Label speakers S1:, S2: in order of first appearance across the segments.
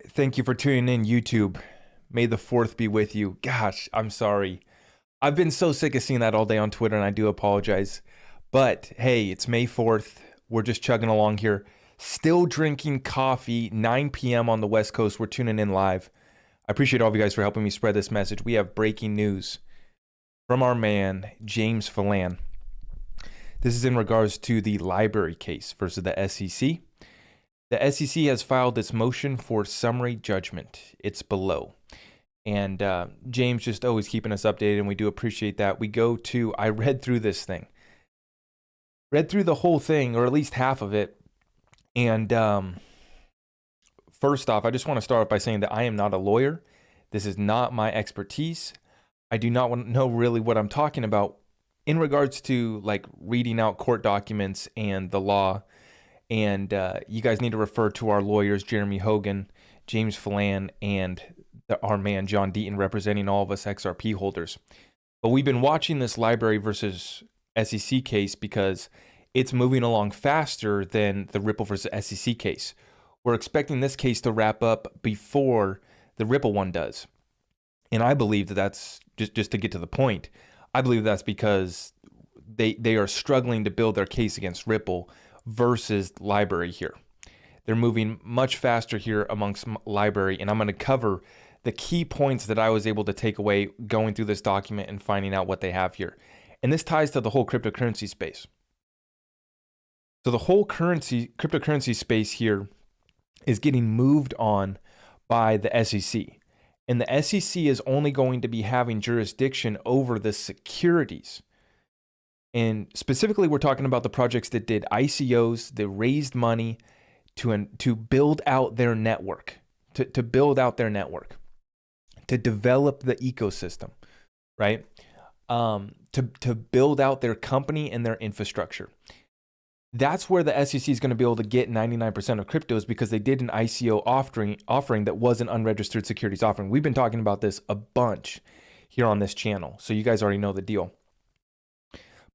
S1: Thank you for tuning in, YouTube. May the 4th be with you. Gosh, I'm sorry. I've been so sick of seeing that all day on Twitter, and I do apologize. But hey, it's May 4th. We're just chugging along here. Still drinking coffee, 9 p.m. on the West Coast. We're tuning in live. I appreciate all of you guys for helping me spread this message. We have breaking news from our man, James Phelan. This is in regards to the LBRY case versus the SEC. The SEC has filed its motion for summary judgment. It's below. And James just always keeping us updated, and we do appreciate that. I read through this thing. Read through the whole thing, or at least half of it. And first off, I just want to start off by saying that I am not a lawyer. This is not my expertise. I do not want to know really what I'm talking about in regards to like reading out court documents and the law. And you guys need to refer to our lawyers, Jeremy Hogan, James Phelan, and our man, John Deaton, representing all of us XRP holders. But we've been watching this LBRY versus SEC case because it's moving along faster than the Ripple versus SEC case. We're expecting this case to wrap up before the Ripple one does. And I believe that that's, just to get to the point, I believe that's because they are struggling to build their case against Ripple versus LBRY here. They're moving much faster here amongst LBRY, and I'm going to cover the key points that I was able to take away going through this document and finding out what they have here. And this ties to the whole cryptocurrency space. So the whole cryptocurrency space here is getting moved on by the SEC. And the SEC is only going to be having jurisdiction over the securities. And specifically, we're talking about the projects that did ICOs, that raised money to build out their network, to build out their network, to develop the ecosystem, right? To build out their company and their infrastructure. That's where the SEC is going to be able to get 99% of cryptos because they did an ICO offering that was an unregistered securities offering. We've been talking about this a bunch here on this channel, so you guys already know the deal.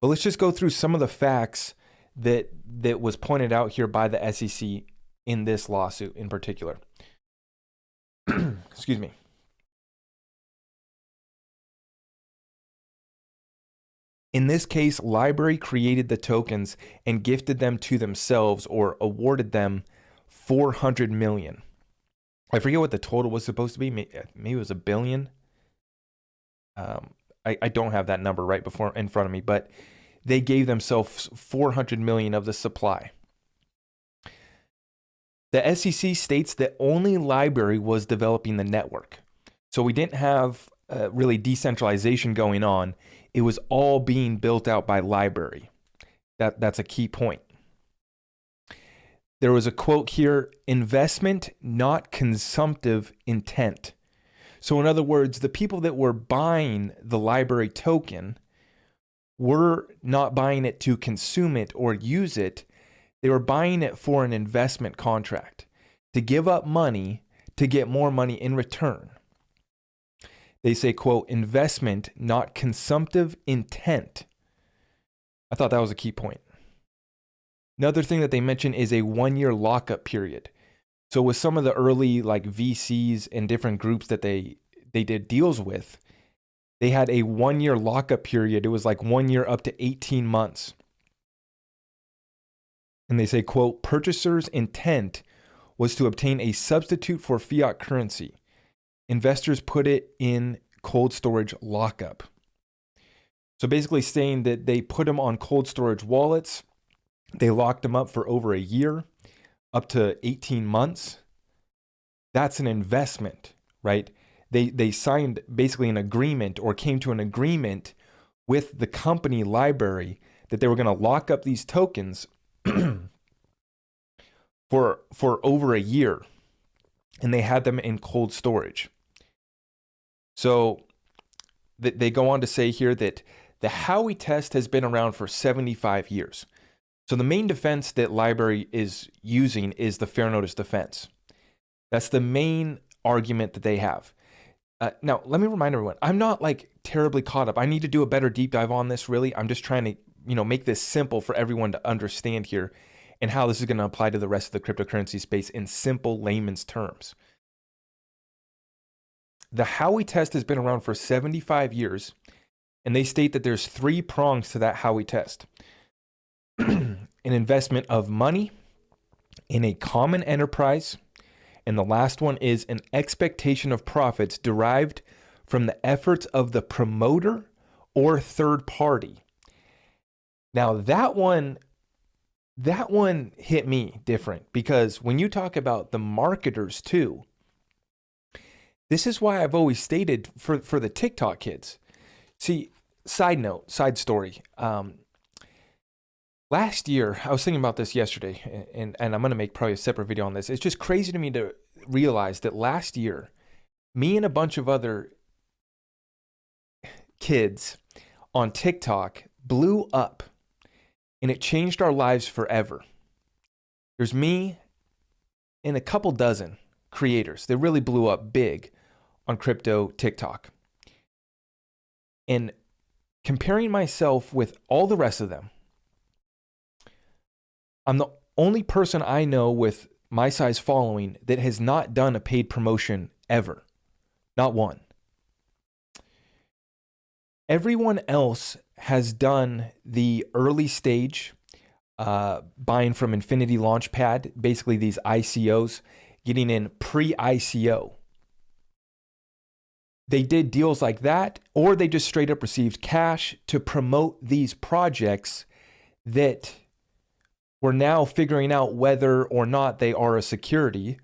S1: But let's just go through some of the facts that was pointed out here by the SEC in this lawsuit in particular. Excuse me. In this case, LBRY created the tokens and gifted them to themselves or awarded them 400 million. I forget what the total was supposed to be. Maybe it was $1 billion. I don't have that number right in front of me, but they gave themselves 400 million of the supply. The SEC states that only LBRY was developing the network. So we didn't have really decentralization going on. It was all being built out by LBRY. That's a key point. There was a quote here, investment, not consumptive intent. So in other words, the people that were buying the LBRY token were not buying it to consume it or use it. They were buying it for an investment contract to give up money to get more money in return. They say, quote, investment, not consumptive intent. I thought that was a key point. Another thing that they mention is a 1-year lockup period. So with some of the early like VCs and different groups that they did deals with, they had a 1-year lockup period. It was like 1 year up to 18 months. And they say, quote, purchasers' intent was to obtain a substitute for fiat currency. Investors put it in cold storage lockup. So basically saying that they put them on cold storage wallets. They locked them up for over a year, up to 18 months. That's an investment, right? They signed basically an agreement or came to an agreement with the company LBRY that they were going to lock up these tokens for over a year, and they had them in cold storage. So they go on to say here that the Howey test has been around for 75 years. So the main defense that LBRY is using is the fair notice defense. That's the main argument that they have. Now, let me remind everyone, I'm not like terribly caught up. I need to do a better deep dive on this, really. I'm just trying to, make this simple for everyone to understand here and how this is going to apply to the rest of the cryptocurrency space in simple layman's terms. The Howey test has been around for 75 years, and they state that there's 3 prongs to that Howey test. An investment of money in a common enterprise, and the last one is an expectation of profits derived from the efforts of the promoter or third party. Now that one hit me different, because when you talk about the marketers too, this is why I've always stated for the TikTok kids. See, side story. Last year, I was thinking about this yesterday, and I'm going to make probably a separate video on this. It's just crazy to me to realize that last year, me and a bunch of other kids on TikTok blew up, and it changed our lives forever. There's me and a couple dozen creators that really blew up big on crypto TikTok. And comparing myself with all the rest of them, I'm the only person I know with my size following that has not done a paid promotion ever. Not one. Everyone else has done the early stage buying from Infinity Launchpad, basically these ICOs, getting in pre-ICO. They did deals like that, or they just straight up received cash to promote these projects that we're now figuring out whether or not they are a security.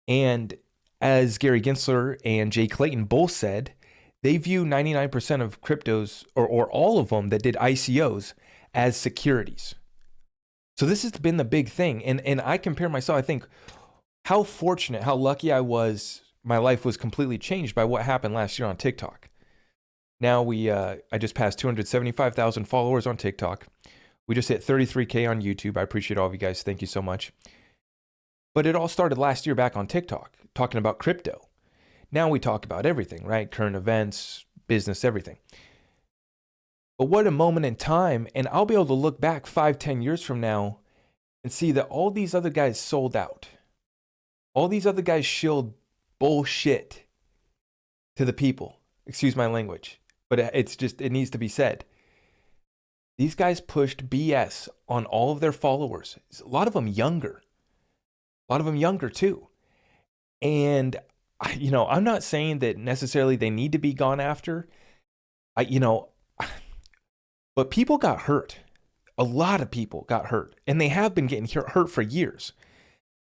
S1: And as Gary Gensler and Jay Clayton both said, they view 99% of cryptos, or all of them that did ICOs, as securities. So this has been the big thing. And I compare myself, I think how fortunate, how lucky I was. My life was completely changed by what happened last year on TikTok. Now I just passed 275,000 followers on TikTok. We just hit 33K on YouTube. I appreciate all of you guys. Thank you so much. But it all started last year back on TikTok, talking about crypto. Now we talk about everything, right? Current events, business, everything. But what a moment in time. And I'll be able to look back 5-10 years from now and see that all these other guys sold out. All these other guys shilled bullshit to the people. Excuse my language, but it needs to be said. These guys pushed BS on all of their followers. A lot of them younger. A lot of them younger too. And I'm not saying that necessarily they need to be gone after. But people got hurt. A lot of people got hurt, and they have been getting hurt for years.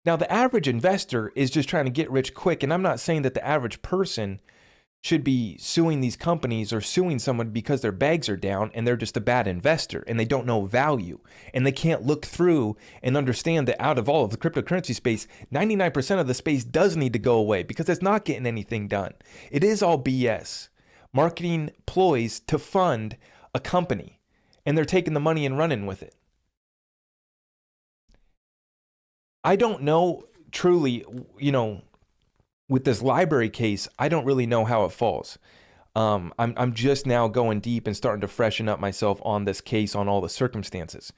S1: Now, the average investor is just trying to get rich quick, and I'm not saying that the average person should be suing these companies or suing someone because their bags are down and they're just a bad investor and they don't know value and they can't look through and understand that out of all of the cryptocurrency space, 99% of the space does need to go away because it's not getting anything done. It is all BS. Marketing ploys to fund a company, and they're taking the money and running with it. I don't know truly, with this LBRY case, I don't really know how it falls. I'm just now going deep and starting to freshen up myself on this case, on all the circumstances.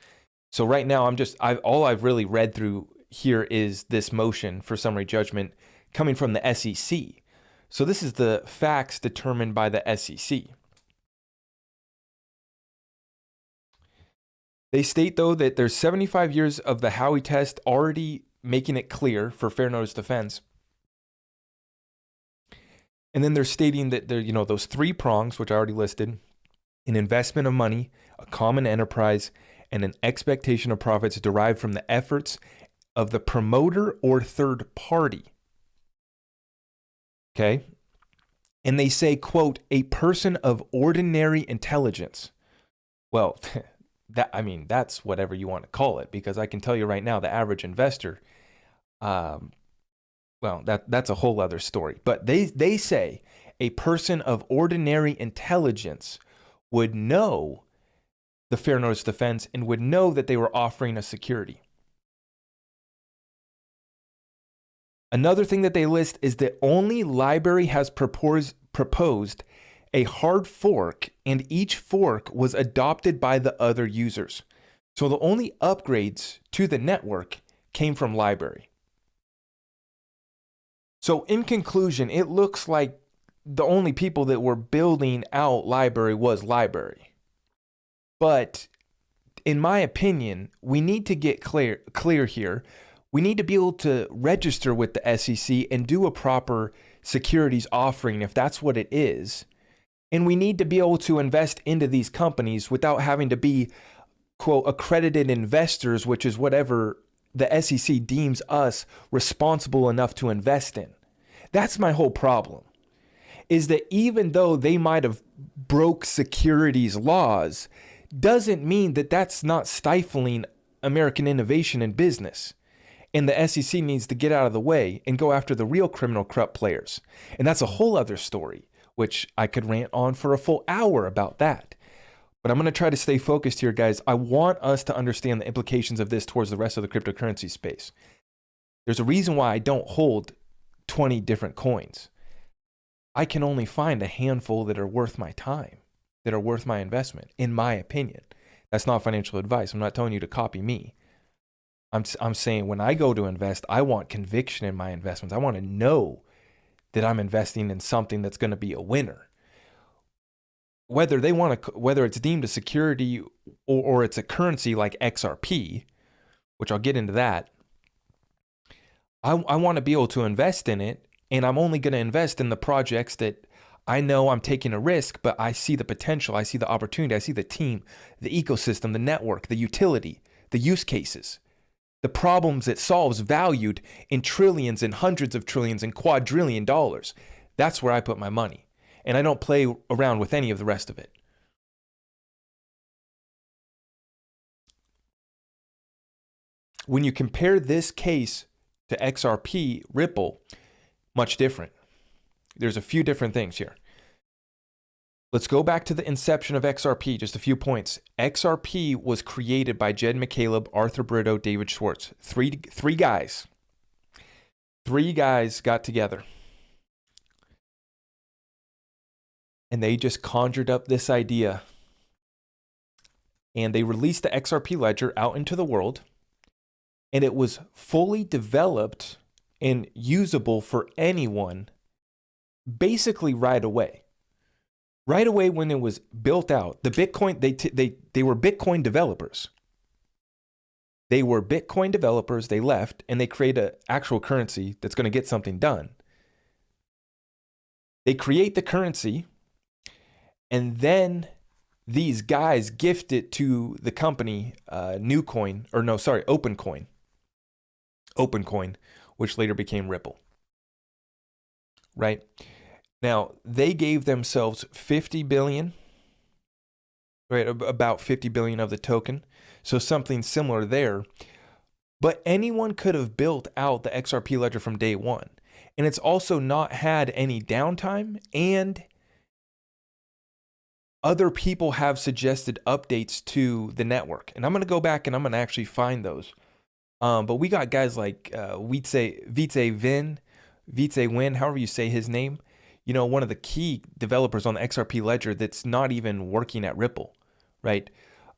S1: So right now, all I've really read through here is this motion for summary judgment coming from the SEC. So this is the facts determined by the SEC. They state, though, that there's 75 years of the Howey test already making it clear for fair notice defense. And then they're stating that those 3 prongs, which I already listed, an investment of money, a common enterprise, and an expectation of profits derived from the efforts of the promoter or third party. Okay? And they say, quote, a person of ordinary intelligence. Well, that's whatever you want to call it, because I can tell you right now, the average investor, that's a whole other story. But they say a person of ordinary intelligence would know the fair notice defense and would know that they were offering a security. Another thing that they list is that only LBRY has proposed a hard fork, and each fork was adopted by the other users. So the only upgrades to the network came from LBRY. So in conclusion, it looks like the only people that were building out LBRY was LBRY. But in my opinion, we need to get clear here. We need to be able to register with the SEC and do a proper securities offering if that's what it is. And we need to be able to invest into these companies without having to be, quote, accredited investors, which is whatever the SEC deems us responsible enough to invest in. That's my whole problem, is that even though they might have broke securities laws, doesn't mean that that's not stifling American innovation in business. And the SEC needs to get out of the way and go after the real criminal corrupt players. And that's a whole other story, which I could rant on for a full hour about that. But I'm going to try to stay focused here, guys. I want us to understand the implications of this towards the rest of the cryptocurrency space. There's a reason why I don't hold 20 different coins. I can only find a handful that are worth my time, that are worth my investment, in my opinion. That's not financial advice. I'm not telling you to copy me. I'm saying when I go to invest, I want conviction in my investments. I want to know that I'm investing in something that's going to be a winner. Whether it's deemed a security or it's a currency like XRP, which I'll get into that, I want to be able to invest in it, and I'm only going to invest in the projects that I know I'm taking a risk, but I see the potential, I see the opportunity, I see the team, the ecosystem, the network, the utility, the use cases, the problems it solves valued in trillions and hundreds of trillions and quadrillion dollars. That's where I put my money. And I don't play around with any of the rest of it. When you compare this case to XRP, Ripple, much different. There's a few different things here. Let's go back to the inception of XRP, just a few points. XRP was created by Jed McCaleb, Arthur Brito, David Schwartz. Three guys. Three guys got together. And they just conjured up this idea. And they released the XRP ledger out into the world. And it was fully developed and usable for anyone basically right away. Right away when it was built out, the Bitcoin, they were Bitcoin developers. They were Bitcoin developers. They left and they create an actual currency that's going to get something done. They create the currency, and then these guys gift it to the company, OpenCoin, which later became Ripple. Right? Now, they gave themselves 50 billion, right? About 50 billion of the token. So something similar there. But anyone could have built out the XRP ledger from day one. And it's also not had any downtime, and other people have suggested updates to the network. And I'm going to go back and I'm going to actually find those. But we got guys like Vitze Win, however you say his name. You know, one of the key developers on the XRP ledger that's not even working at Ripple, right?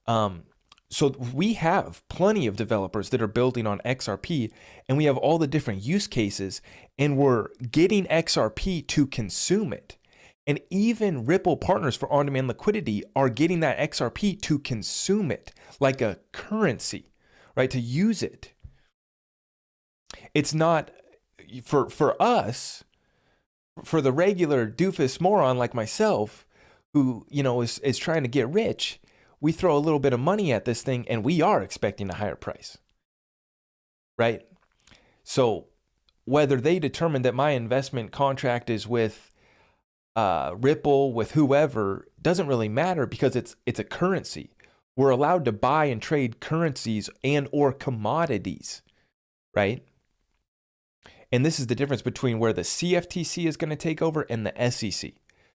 S1: So we have plenty of developers that are building on XRP, and we have all the different use cases, and we're getting XRP to consume it. And even Ripple partners for on-demand liquidity are getting that XRP to consume it like a currency, right? To use it. It's not for us. For the regular doofus moron like myself, who, you know, is trying to get rich, we throw a little bit of money at this thing and we are expecting a higher price, right? So whether they determine that my investment contract is with Ripple, with whoever, doesn't really matter, because it's a currency. We're allowed to buy and trade currencies and or commodities, right? And this is the difference between where the CFTC is going to take over and the SEC.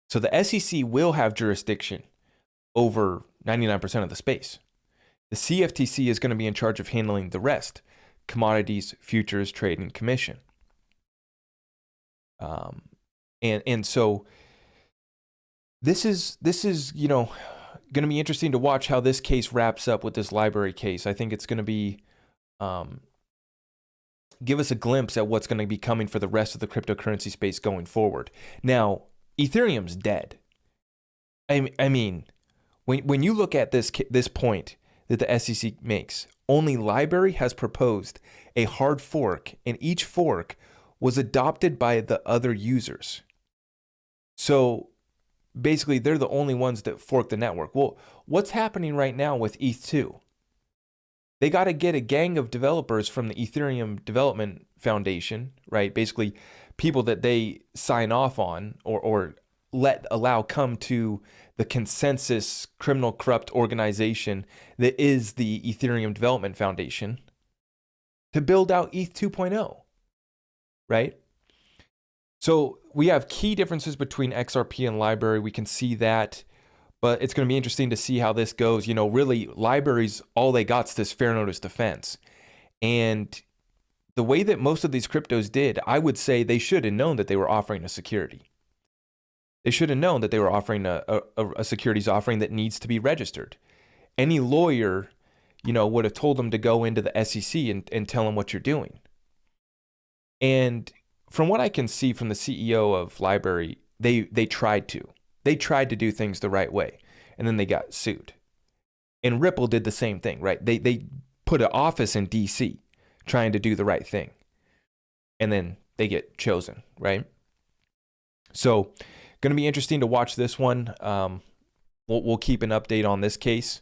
S1: So the SEC will have jurisdiction over 99% of the space. The CFTC is going to be in charge of handling the rest: commodities, futures, trading, commission. And so this is you know, going to be interesting to watch how this case wraps up with this LBRY case. I think it's going to be give us a glimpse at what's going to be coming for the rest of the cryptocurrency space going forward. Now, Ethereum's dead. I mean, when you look at this point that the SEC makes, only LBRY has proposed a hard fork, and each fork was adopted by the other users. So basically, they're the only ones that fork the network. Well, what's happening right now with ETH2? They got to get a gang of developers from the Ethereum Development Foundation, right? Basically, people that they sign off on or allow come to the consensus criminal corrupt organization that is the Ethereum Development Foundation to build out ETH 2.0, right? So we have key differences between XRP and LBRY. We can see that, but it's going to be interesting to see how this goes. You know, really, LBRY's all they got's this fair notice defense. And the way that most of these cryptos did, I would say they should have known that they were offering a security. They should have known that they were offering a securities offering that needs to be registered. Any lawyer, you know, would have told them to go into the SEC and tell them what you're doing. And from what I can see from the CEO of LBRY, they tried to. They tried to do things the right way, and then they got sued. And Ripple did the same thing, right? They put an office in DC trying to do the right thing, and then they get chosen, right? So going to be interesting to watch this one. We'll keep an update on this case.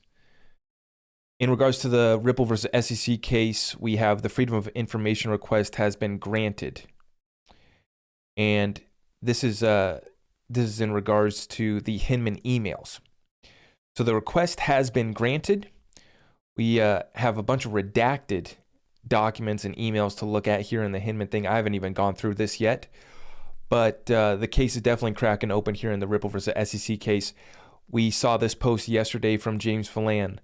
S1: In regards to the Ripple versus SEC case, we have the Freedom of Information request has been granted. And this is in regards to the Hinman emails. So the request has been granted. We have a bunch of redacted documents and emails to look at here in the Hinman thing. I haven't even gone through this yet. But the case is definitely cracking open here in the Ripple versus SEC case. We saw this post yesterday from James Phelan.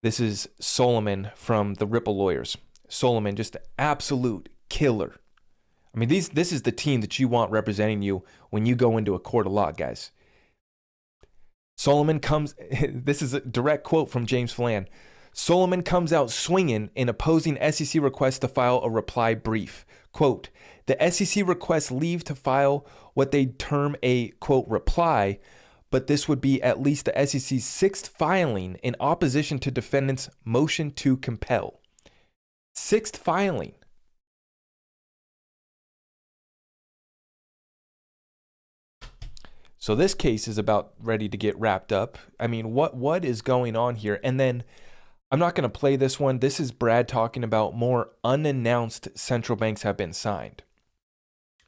S1: This is Solomon from the Ripple lawyers. Solomon, just an absolute killer. I mean, this is the team that you want representing you when you go into a court of law, guys. Solomon comes, this is a direct quote from James Phelan. Solomon comes out swinging in opposing SEC requests to file a reply brief. Quote, the SEC requests leave to file what they term a, quote, reply, but this would be at least the SEC's sixth filing in opposition to defendants' motion to compel. Sixth filing. So this case is about ready to get wrapped up. I mean, what is going on here? And then I'm not going to play this one. This is Brad talking about more unannounced central banks have been signed.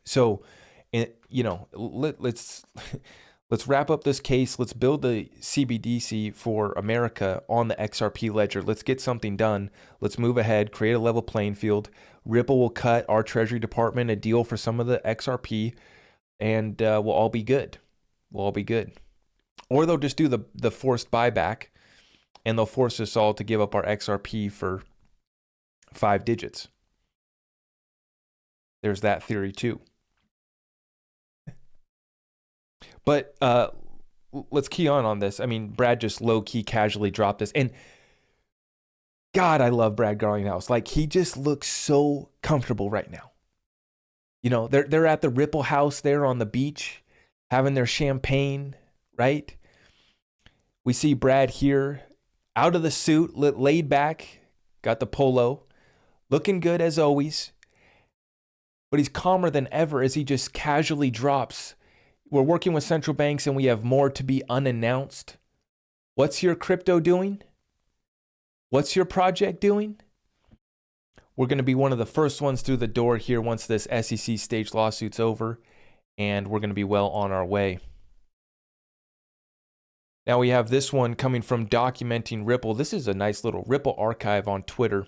S1: So, you know, let's wrap up this case. Let's build the CBDC for America on the XRP ledger. Let's get something done. Let's move ahead, create a level playing field. Ripple will cut our Treasury Department a deal for some of the XRP, and we'll all be good. We'll all be good. Or they'll just do the forced buyback, and they'll force us all to give up our XRP for 5 digits. There's that theory too. But let's key on this. I mean, Brad just low-key casually dropped this. And God, I love Brad Garlinghouse. Like, he just looks so comfortable right now. You know, they're at the Ripple house there on the beach, having their champagne, right? We see Brad here, out of the suit, laid back, got the polo, looking good as always. But he's calmer than ever as he just casually drops. We're working with central banks and we have more to be unannounced. What's your crypto doing? What's your project doing? We're going to be one of the first ones through the door here once this SEC stage lawsuit's over, and we're going to be well on our way. Now we have this one coming from Documenting Ripple. This is a nice little Ripple archive on Twitter.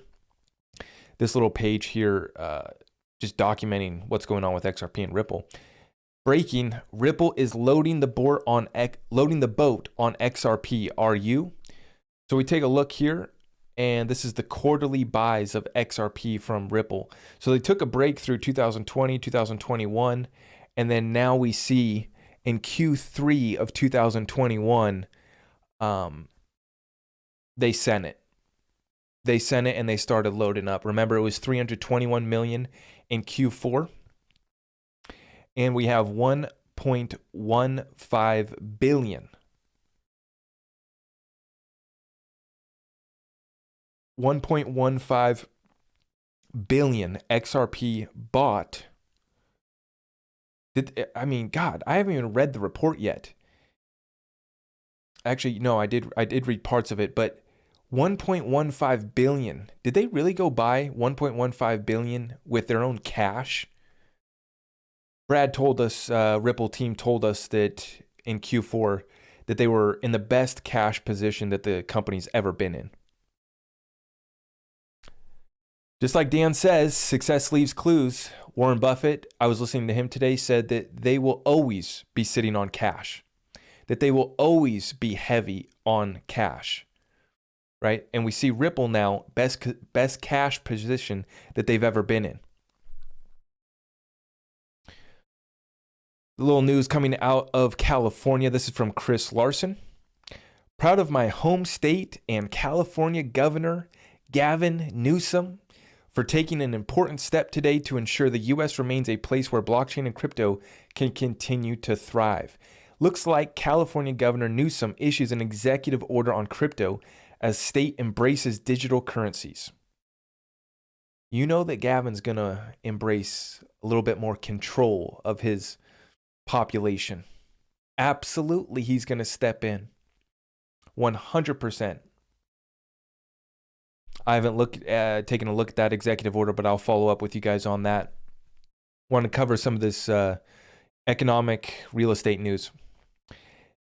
S1: This little page here just documenting what's going on with XRP and Ripple. Breaking, Ripple is loading the boat on XRP. Are you? So we take a look here, and this is the quarterly buys of XRP from Ripple. So they took a break through 2020, 2021, and then now we see in Q3 of 2021, they sent it. They sent it and they started loading up. Remember, it was 321 million in Q4. And we have 1.2 1.15 billion. 1.15 billion XRP bought. God, I haven't even read the report yet. Actually, no, I did read parts of it, but 1.15 billion. Did they really go buy 1.15 billion with their own cash? Brad told us, Ripple team told us that in Q4 that they were in the best cash position that the company's ever been in. Just like Dan says, success leaves clues. Warren Buffett, I was listening to him today, said that they will always be sitting on cash, that they will always be heavy on cash, right? And we see Ripple now, best cash position that they've ever been in. A little news coming out of California. This is from Chris Larson. Proud of my home state and California Governor Gavin Newsom for taking an important step today to ensure the U.S. remains a place where blockchain and crypto can continue to thrive. Looks like California Governor Newsom issues an executive order on crypto as state embraces digital currencies. You know that Gavin's going to embrace a little bit more control of his population. Absolutely, he's going to step in. 100%. I haven't taken a look at that executive order, but I'll follow up with you guys on that. Want to cover some of this economic real estate news.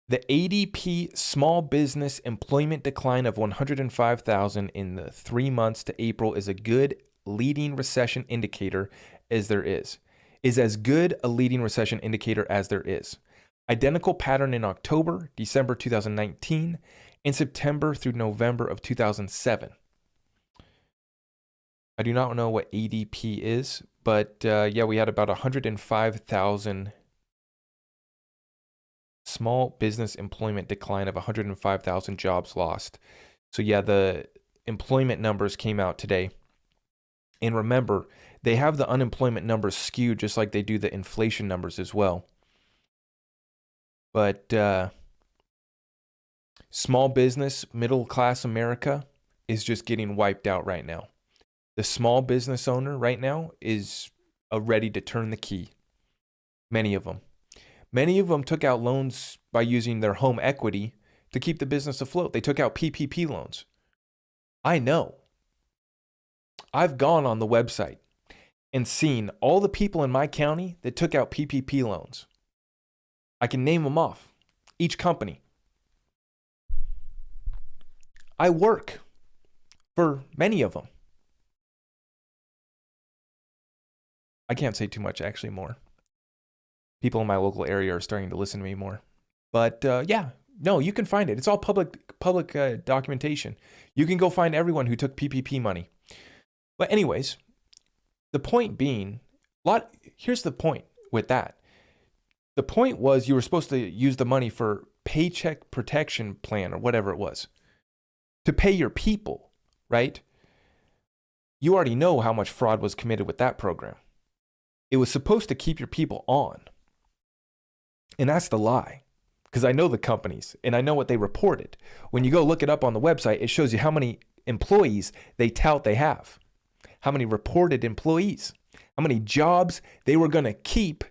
S1: The ADP small business employment decline of 105,000 in the 3 months to April is a good leading recession indicator as there is as good a leading recession indicator as there is. Identical pattern in October, December 2019, and September through November of 2007. I do not know what ADP is, but we had about 105,000 small business employment decline of 105,000 jobs lost. So the employment numbers came out today. And remember, they have the unemployment numbers skewed just like they do the inflation numbers as well. But small business, middle class America is just getting wiped out right now. The small business owner right now is ready to turn the key. Many of them. Many of them took out loans by using their home equity to keep the business afloat. They took out PPP loans. I know. I've gone on the website and seen all the people in my county that took out PPP loans. I can name them off. Each company. I work for many of them. I can't say too much, actually, more. People in my local area are starting to listen to me more. But you can find it. It's all public documentation. You can go find everyone who took PPP money. But anyways, the point being, here's the point with that. The point was you were supposed to use the money for paycheck protection plan or whatever it was to pay your people, right? You already know how much fraud was committed with that program. It was supposed to keep your people on. And that's the lie. Because I know the companies and I know what they reported. When you go look it up on the website, it shows you how many employees they tout they have. How many reported employees. How many jobs they were going to keep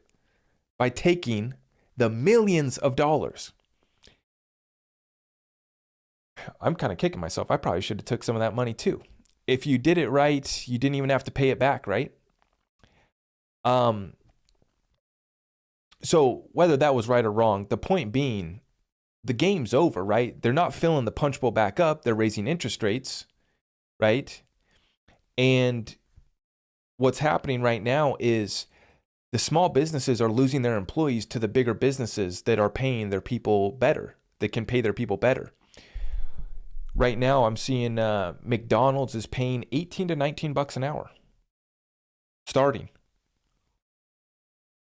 S1: by taking the millions of dollars. I'm kind of kicking myself. I probably should have took some of that money too. If you did it right, you didn't even have to pay it back, right? So whether that was right or wrong, the point being, the game's over, right? They're not filling the punch bowl back up. They're raising interest rates, right? And what's happening right now is the small businesses are losing their employees to the bigger businesses that are paying their people better, that can pay their people better. Right now, I'm seeing McDonald's is paying $18 to $19 an hour, starting.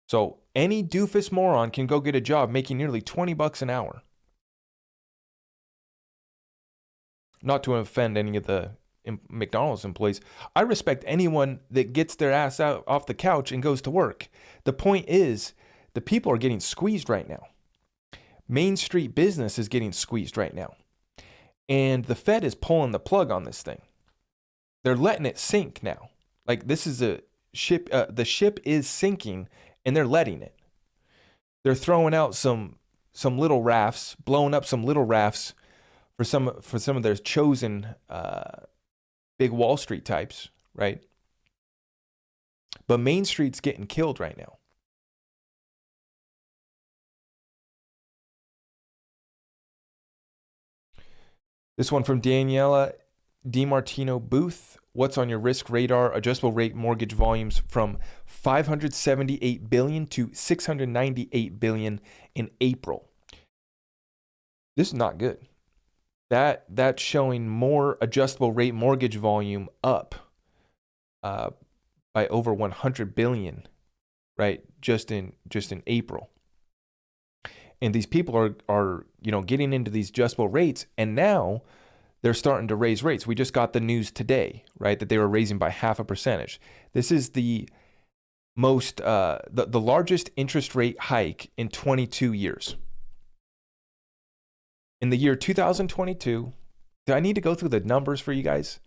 S1: So any doofus moron can go get a job making nearly $20 an hour. Not to offend any of the McDonald's employees. I respect anyone that gets their ass out off the couch and goes to work. The point is the people are getting squeezed right now. Main Street business is getting squeezed right now. And the Fed is pulling the plug on this thing. They're letting it sink now. Like, this is a ship, the ship is sinking and they're letting it. They're throwing out some little rafts, blowing up some little rafts for some of their chosen big Wall Street types, right? But Main Street's getting killed right now. This one from Daniela DiMartino Booth. What's on your risk radar? Adjustable rate mortgage volumes from 578 billion to 698 billion in April. This is not good. That's showing more adjustable rate mortgage volume up by over 100 billion, right? Just in April. And these people are getting into these adjustable rates, and now they're starting to raise rates. We just got the news today, right, that they were raising by 0.5%. This is the most the largest interest rate hike in 22 years. In the year 2022, do I need to go through the numbers for you guys?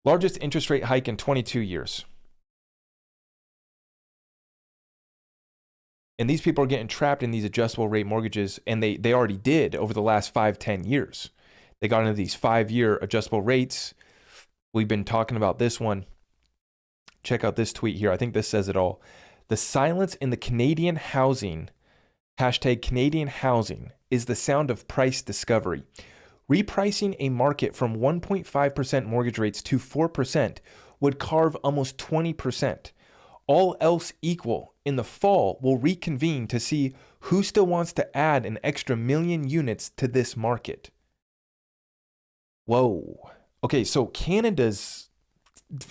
S1: Largest interest rate hike in 22 years. And these people are getting trapped in these adjustable rate mortgages, and they already did over the last 5-10 years. They got into these 5-year adjustable rates. We've been talking about this one. Check out this tweet here. I think this says it all. The silence in the Canadian housing, #Canadian housing, is the sound of price discovery. Repricing a market from 1.5% mortgage rates to 4% would carve almost 20%. All else equal, in the fall, we'll reconvene to see who still wants to add an extra 1 million units to this market. Whoa. Okay, so Canada's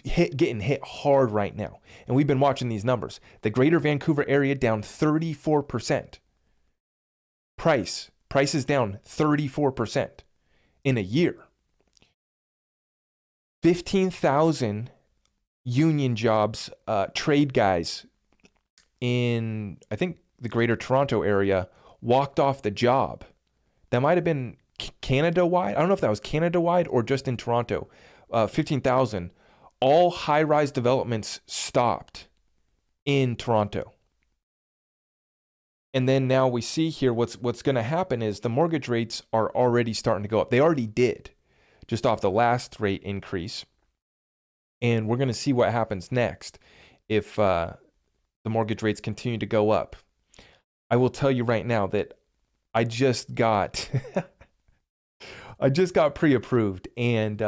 S1: getting hit hard right now. And we've been watching these numbers. The Greater Vancouver area down 34%. Price is down 34% in a year. 15,000 union jobs, trade guys in, I think, the Greater Toronto area walked off the job. That might have been Canada-wide. I don't know if that was Canada-wide or just in Toronto. 15,000. All high-rise developments stopped in Toronto. And then now we see here what's going to happen is the mortgage rates are already starting to go up. They already did, just off the last rate increase. And we're going to see what happens next if the mortgage rates continue to go up. I will tell you right now that I just got pre-approved, and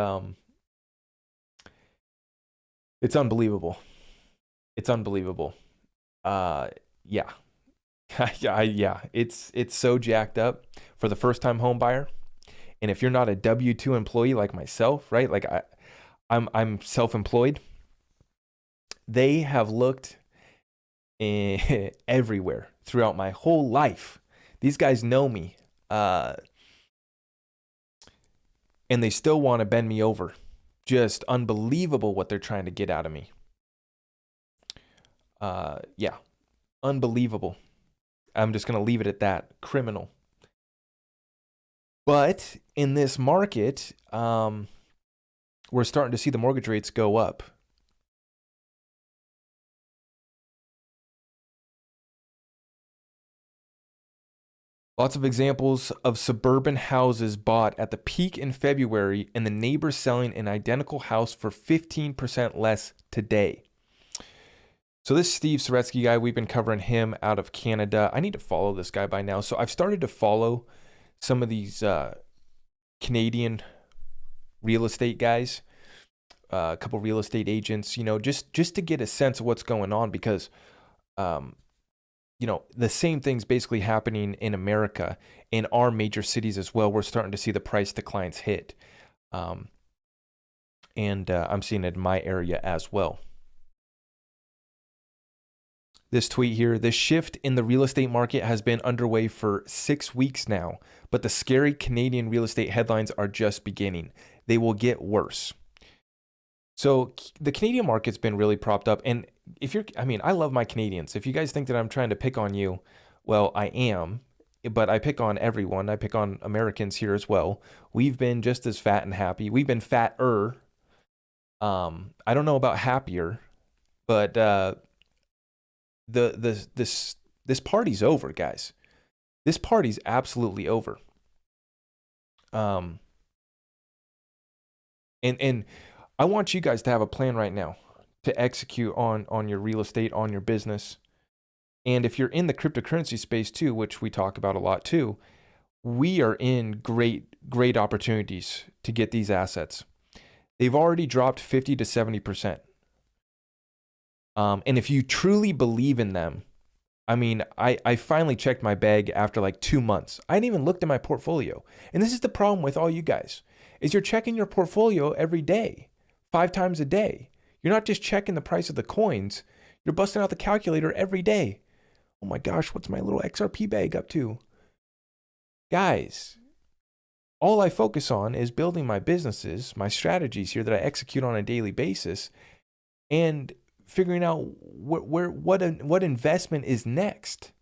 S1: it's unbelievable. It's unbelievable. Yeah. Yeah. It's so jacked up for the first-time home buyer. And if you're not a W-2 employee like myself, right? Like I'm self-employed. They have looked everywhere throughout my whole life. These guys know me. And they still want to bend me over. Just unbelievable what they're trying to get out of me. Yeah. Unbelievable. I'm just going to leave it at that. Criminal. But in this market, we're starting to see the mortgage rates go up. Lots of examples of suburban houses bought at the peak in February and the neighbor selling an identical house for 15% less today. So this Steve Saretsky guy, we've been covering him out of Canada. I need to follow this guy by now. So I've started to follow some of these Canadian real estate guys, a couple real estate agents, just to get a sense of what's going on, because the same thing's basically happening in America, in our major cities as well. We're starting to see the price declines hit. And I'm seeing it in my area as well. This tweet here, the shift in the real estate market has been underway for 6 weeks now, but the scary Canadian real estate headlines are just beginning. They will get worse. So the Canadian market's been really propped up, and I mean, I love my Canadians. If you guys think that I'm trying to pick on you, well, I am, but I pick on everyone. I pick on Americans here as well. We've been just as fat and happy. We've been fatter. I don't know about happier, but this party's over, guys. This party's absolutely over. And I want you guys to have a plan right now to execute on your real estate, on your business. And if you're in the cryptocurrency space too, which we talk about a lot too, we are in great opportunities to get these assets. They've already dropped 50 to 70%. And if you truly believe in them, I mean, I finally checked my bag after like 2 months. I hadn't even looked at my portfolio. And this is the problem with all you guys, is you're checking your portfolio every day, 5 times a day. You're not just checking the price of the coins. You're busting out the calculator every day. Oh my gosh, what's my little XRP bag up to? Guys, all I focus on is building my businesses, my strategies here that I execute on a daily basis, and figuring out what investment is next,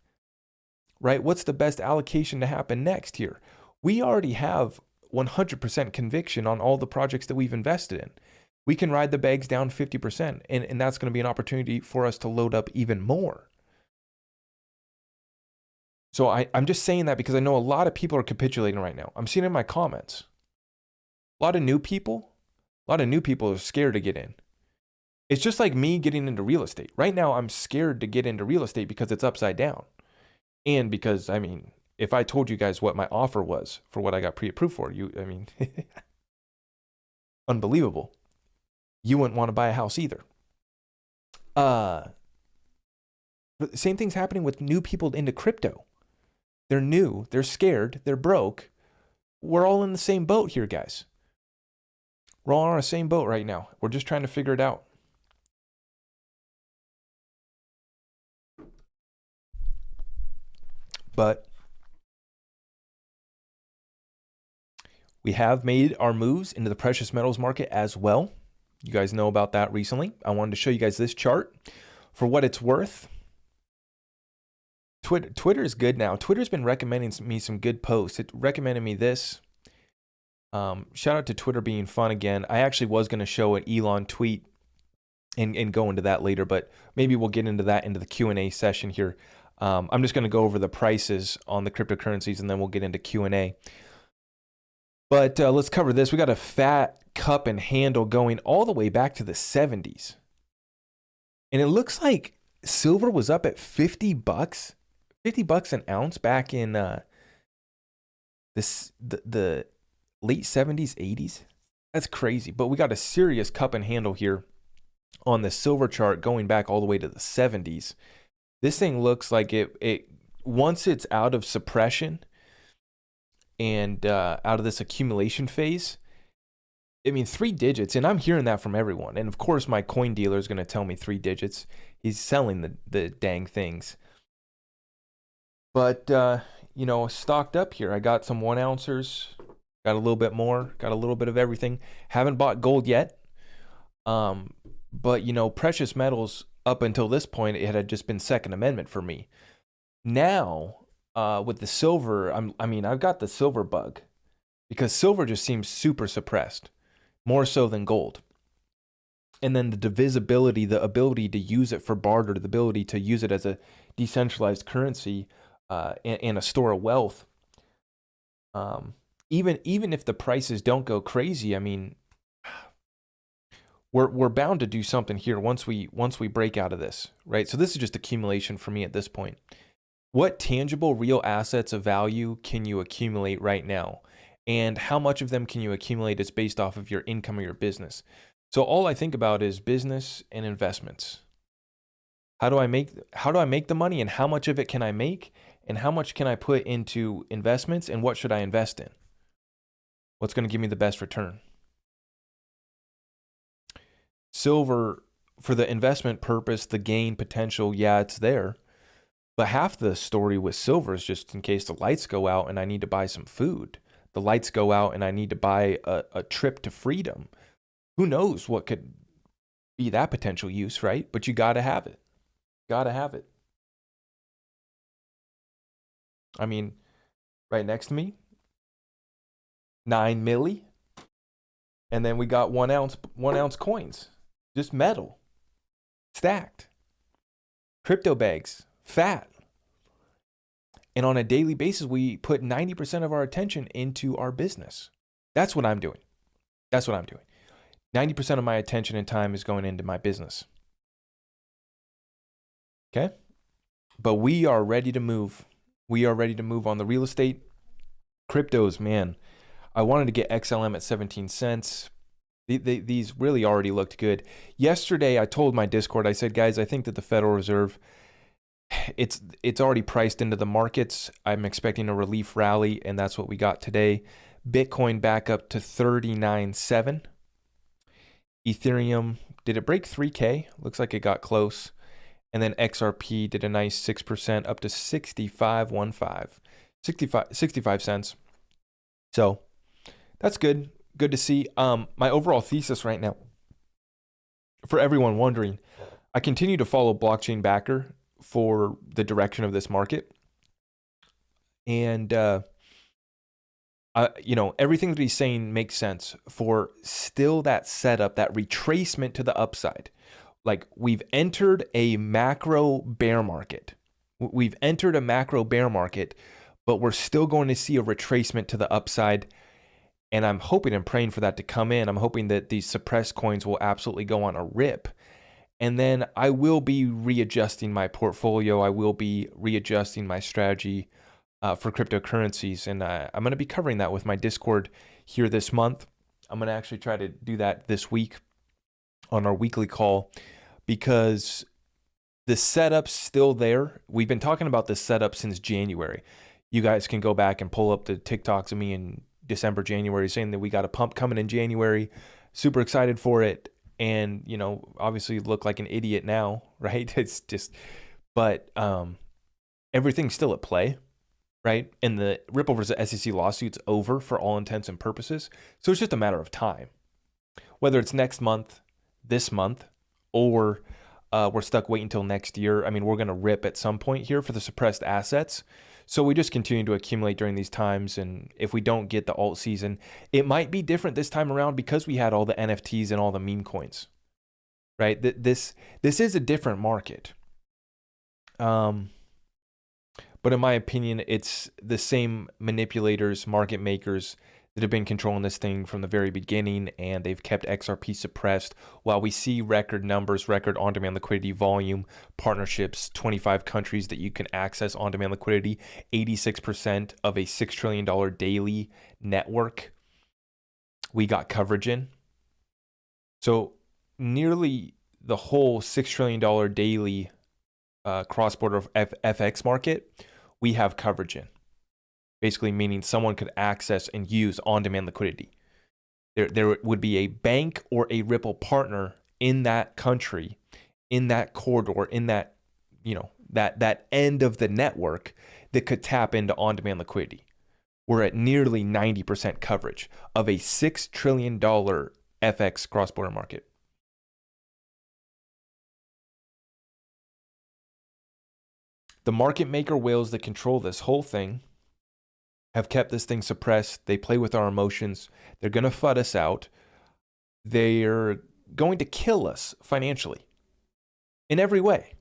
S1: right? What's the best allocation to happen next here? We already have 100% conviction on all the projects that we've invested in. We can ride the bags down 50%, and that's going to be an opportunity for us to load up even more. So I'm just saying that because I know a lot of people are capitulating right now. I'm seeing it in my comments. A lot of new people are scared to get in. It's just like me getting into real estate. Right now, I'm scared to get into real estate because it's upside down. And because, I mean, if I told you guys what my offer was for what I got pre-approved for, unbelievable. You wouldn't want to buy a house either. But the same thing's happening with new people into crypto. They're new, they're scared, they're broke. We're all in the same boat here, guys. We're all on the same boat right now. We're just trying to figure it out. But we have made our moves into the precious metals market as well. You guys know about that recently. I wanted to show you guys this chart for what it's worth. Twitter is good now. Twitter's been recommending me some good posts. It recommended me this. Shout out to Twitter being fun again. I actually was going to show an Elon tweet and go into that later, but maybe we'll get into that into the Q&A session here. I'm just going to go over the prices on the cryptocurrencies and then we'll get into Q&A. But let's cover this. We got a fat cup and handle going all the way back to the 70s. And it looks like silver was up at 50 bucks. $50 an ounce back in the late 70s, 80s. That's crazy. But we got a serious cup and handle here on the silver chart going back all the way to the 70s. This thing looks like it once it's out of suppression and out of this accumulation phase, I mean, 3 digits, and I'm hearing that from everyone. And of course, my coin dealer is going to tell me 3 digits. He's selling the dang things. But, stocked up here. I got some 1 ounces, got a little bit more, got a little bit of everything. Haven't bought gold yet. But, precious metals up until this point, it had just been Second Amendment for me. Now, with the silver, I've got the silver bug because silver just seems super suppressed, more so than gold. And then the divisibility, the ability to use it for barter, the ability to use it as a decentralized currency, and a store of wealth. Even if the prices don't go crazy, I mean, we're bound to do something here once we break out of this, right? So this is just accumulation for me at this point. What tangible real assets of value can you accumulate right now? And how much of them can you accumulate is based off of your income or your business. So all I think about is business and investments. How do I make the money, and how much of it can I make, and how much can I put into investments, and what should I invest in? What's going to give me the best return? Silver, for the investment purpose, the gain potential, yeah, it's there. But half the story with silver is just in case the lights go out and I need to buy some food. The lights go out and I need to buy a trip to freedom. Who knows what could be that potential use, right? But you got to have it. Got to have it. I mean, right next to me, 9 milli. And then we got 1 ounce coins, just metal, stacked. Crypto bags, fat. And on a daily basis, we put 90% of our attention into our business. That's what I'm doing. 90% of my attention and time is going into my business. Okay? But we are ready to move. We are ready to move on the real estate. Cryptos, man. I wanted to get XLM at 17 cents. These really already looked good. Yesterday, I told my Discord, I said, guys, I think that the Federal Reserve, it's already priced into the markets. I'm expecting a relief rally, and that's what we got today. Bitcoin back up to 39.7. Ethereum, did it break 3K? Looks like it got close. And then XRP did a nice 6% up to 65 cents. So that's good. Good to see. My overall thesis right now, for everyone wondering, I continue to follow blockchain backer for the direction of this market. And, everything that he's saying makes sense for still that setup, that retracement to the upside. Like, we've entered a macro bear market. But we're still going to see a retracement to the upside. And I'm hoping and praying for that to come in. I'm hoping that these suppressed coins will absolutely go on a rip. And then I will be readjusting my portfolio. I will be readjusting my strategy for cryptocurrencies. And I'm going to be covering that with my Discord here this month. I'm going to actually try to do that this week on our weekly call, because the setup's still there. We've been talking about this setup since January. You guys can go back and pull up the TikToks of me in December, January, saying that we got a pump coming in January. Super excited for it. And, obviously look like an idiot now, right? It's just, but everything's still at play, right? And the Ripple versus SEC lawsuit's over for all intents and purposes. So it's just a matter of time. Whether it's next month, this month, or we're stuck waiting until next year. I mean, we're going to rip at some point here for the suppressed assets. So we just continue to accumulate during these times. And if we don't get the alt season, it might be different this time around because we had all the NFTs and all the meme coins, right? This is a different market. But in my opinion, it's the same manipulators, market makers that have been controlling this thing from the very beginning, and they've kept XRP suppressed while we see record numbers, record on-demand liquidity volume, partnerships, 25 countries that you can access on-demand liquidity, 86% of a $6 trillion daily network we got coverage in. So nearly the whole $6 trillion daily cross-border FX market, we have coverage in. Basically meaning someone could access and use on-demand liquidity. There would be a bank or a Ripple partner in that country, in that corridor, in that, that end of the network that could tap into on-demand liquidity. We're at nearly 90% coverage of a $6 trillion FX cross-border market. The market maker whales that control this whole thing have kept this thing suppressed. They play with our emotions. They're going to FUD us out. They're going to kill us financially in every way.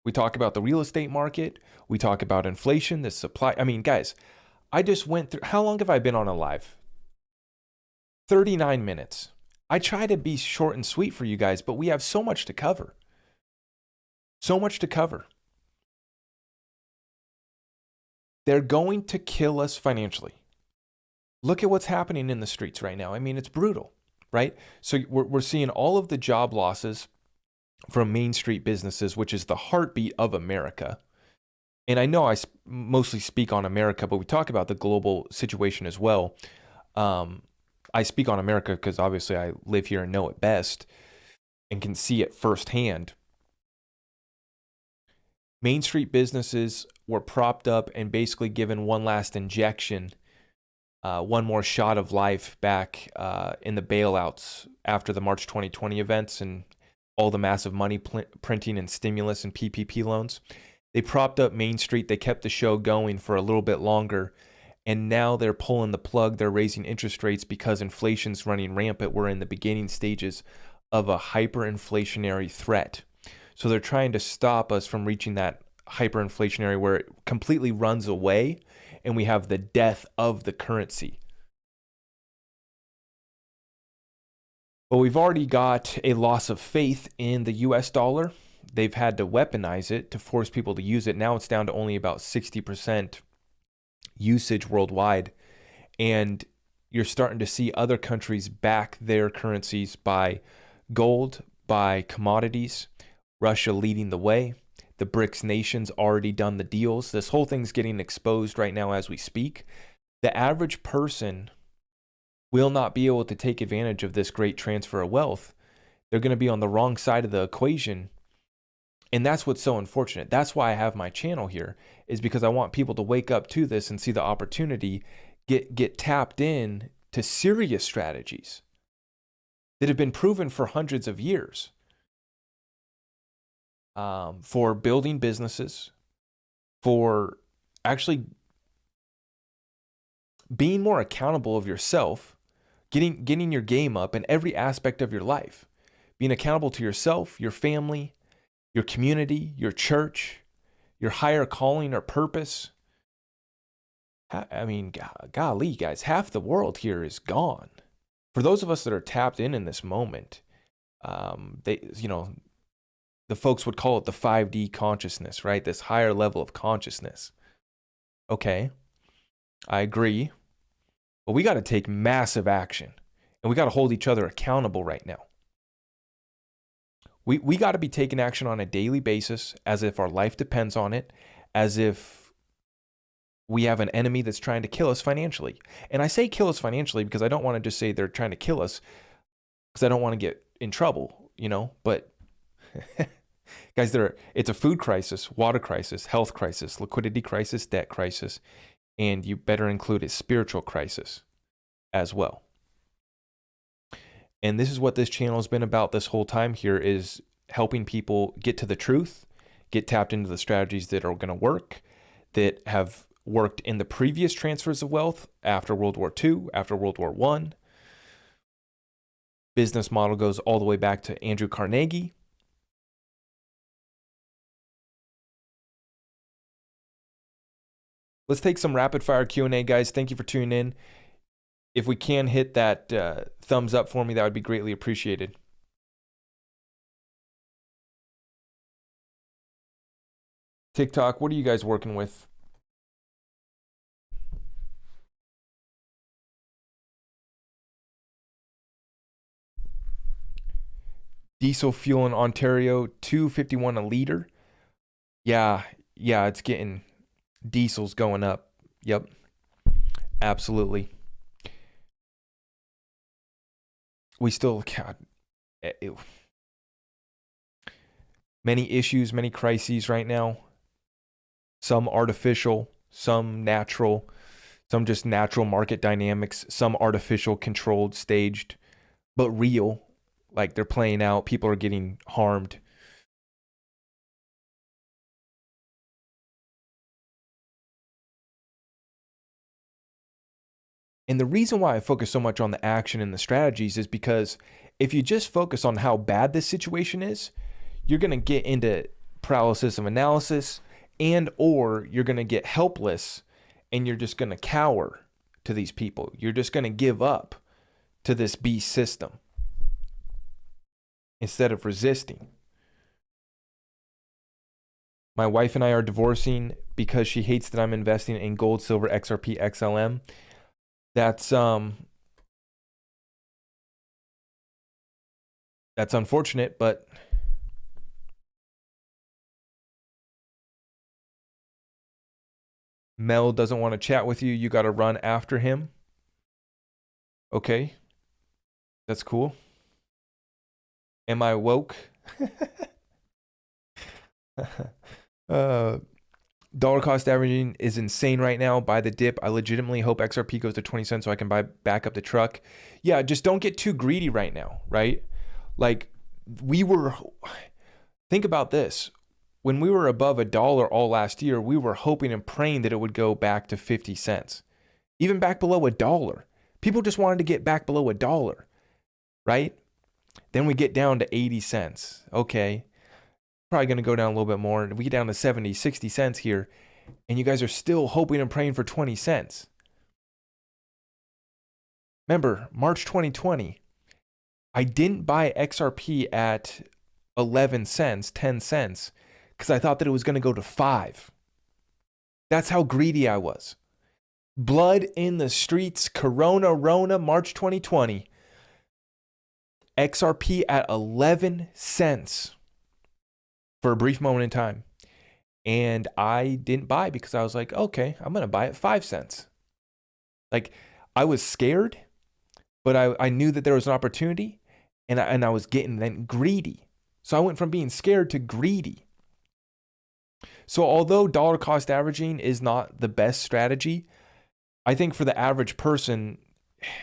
S1: We talk about the real estate market. We talk about inflation, the supply. I mean, guys, I just went through, how long have I been on a live? 39 minutes. I try to be short and sweet for you guys, but we have so much to cover. So much to cover. They're going to kill us financially. Look at what's happening in the streets right now. I mean, it's brutal, right? So we're seeing all of the job losses from Main Street businesses, which is the heartbeat of America. And I know I mostly speak on America, but we talk about the global situation as well. I speak on America because obviously I live here and know it best and can see it firsthand. Main Street businesses were propped up and basically given one last injection, one more shot of life back in the bailouts after the March 2020 events. And all the massive money printing and stimulus and PPP loans. They propped up Main Street. They kept the show going for a little bit longer. And now they're pulling the plug. They're raising interest rates because inflation's running rampant. We're in the beginning stages of a hyperinflationary threat. So they're trying to stop us from reaching that hyperinflationary where it completely runs away and we have the death of the currency. But we've already got a loss of faith in the US dollar. They've had to weaponize it to force people to use it. Now it's down to only about 60% usage worldwide. And you're starting to see other countries back their currencies by gold, by commodities, Russia leading the way. The BRICS nations already done the deals. This whole thing's getting exposed right now as we speak. The average person will not be able to take advantage of this great transfer of wealth. They're going to be on the wrong side of the equation. And that's what's so unfortunate. That's why I have my channel here, is because I want people to wake up to this and see the opportunity, get tapped in to serious strategies that have been proven for hundreds of years. For building businesses, for actually being more accountable of yourself, getting your game up in every aspect of your life, being accountable to yourself, your family, your community, your church, your higher calling or purpose. I mean, golly, guys, half the world here is gone. For those of us that are tapped in this moment, the folks would call it the 5D consciousness, right? This higher level of consciousness. Okay, I agree. But we got to take massive action. And we got to hold each other accountable right now. We got to be taking action on a daily basis as if our life depends on it, as if we have an enemy that's trying to kill us financially. And I say kill us financially because I don't want to just say they're trying to kill us because I don't want to get in trouble, but guys, it's a food crisis, water crisis, health crisis, liquidity crisis, debt crisis, and you better include a spiritual crisis as well. And this is what this channel has been about this whole time here, is helping people get to the truth, get tapped into the strategies that are going to work, that have worked in the previous transfers of wealth after World War II, after World War I. Business model goes all the way back to Andrew Carnegie. Let's take some rapid fire Q&A, guys. Thank you for tuning in. If we can hit that thumbs up for me, that would be greatly appreciated. TikTok, what are you guys working with? Diesel fuel in Ontario, $2.51 a liter. Yeah, it's getting, diesel's going up. Yep, absolutely. We still, many issues, many crises right now. Some artificial, some natural, some just natural market dynamics, some artificial, controlled, staged, but real. Like they're playing out. People are getting harmed. And the reason why I focus so much on the action and the strategies is because if you just focus on how bad this situation is, you're going to get into paralysis of analysis, and or you're going to get helpless and you're just going to cower to these people. You're just going to give up to this beast system instead of resisting. My wife and I are divorcing because she hates that I'm investing in gold, silver, XRP, XLM. That's unfortunate, but Mel doesn't want to chat with you. You got to run after him. Okay. That's cool. Am I woke? Dollar cost averaging is insane right now. Buy the dip. I legitimately hope XRP goes to 20 cents so I can buy back up the truck. Yeah, just don't get too greedy right now, right? Like, we were, think about this. When we were above $1 all last year, we were hoping and praying that it would go back to 50 cents, even back below $1. People just wanted to get back below $1, right? Then we get down to 80 cents. Okay, probably going to go down a little bit more. We get down to 70, 60 cents here, and you guys are still hoping and praying for 20 cents. Remember, March 2020, I didn't buy XRP at 11 cents, 10 cents, because I thought that it was going to go to 5. That's how greedy I was. Blood in the streets, Rona, March 2020. XRP at 11 cents for a brief moment in time. And I didn't buy because I was like, okay, I'm going to buy at 5 cents. Like, I was scared, but I knew that there was an opportunity, and I was getting then greedy. So I went from being scared to greedy. So although dollar cost averaging is not the best strategy, I think for the average person,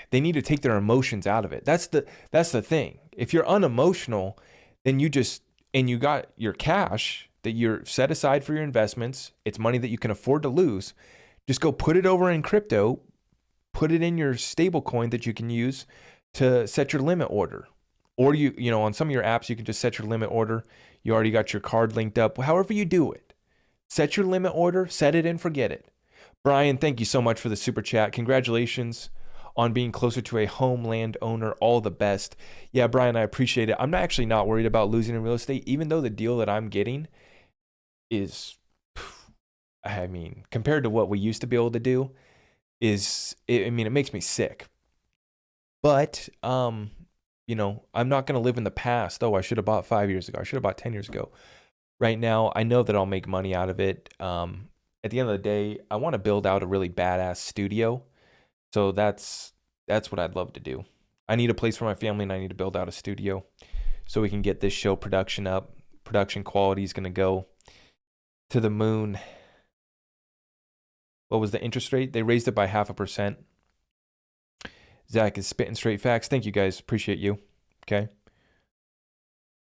S1: they need to take their emotions out of it. That's the thing. If you're unemotional, then you got your cash that you're set aside for your investments. It's money that you can afford to lose. Just go put it over in crypto, put it in your stable coin that you can use to set your limit order. Or you know, on some of your apps, you can just set your limit order. You already got your card linked up. However you do it, set your limit order, set it and forget it. Brian, thank you so much for the super chat. Congratulations on being closer to a homeland owner. All the best. Yeah, Brian, I appreciate it. I'm actually not worried about losing in real estate, even though the deal that I'm getting is, I mean, compared to what we used to be able to do, it makes me sick. But, you know, I'm not going to live in the past. Oh, I should have bought 5 years ago. I should have bought 10 years ago. Right now, I know that I'll make money out of it. At the end of the day, I want to build out a really badass studio. So that's what I'd love to do. I need a place for my family, and I need to build out a studio so we can get this show production up. Production quality is going to go to the moon. What was the interest rate? They raised it by 0.5%. Zach is spitting straight facts. Thank you guys. Appreciate you. Okay.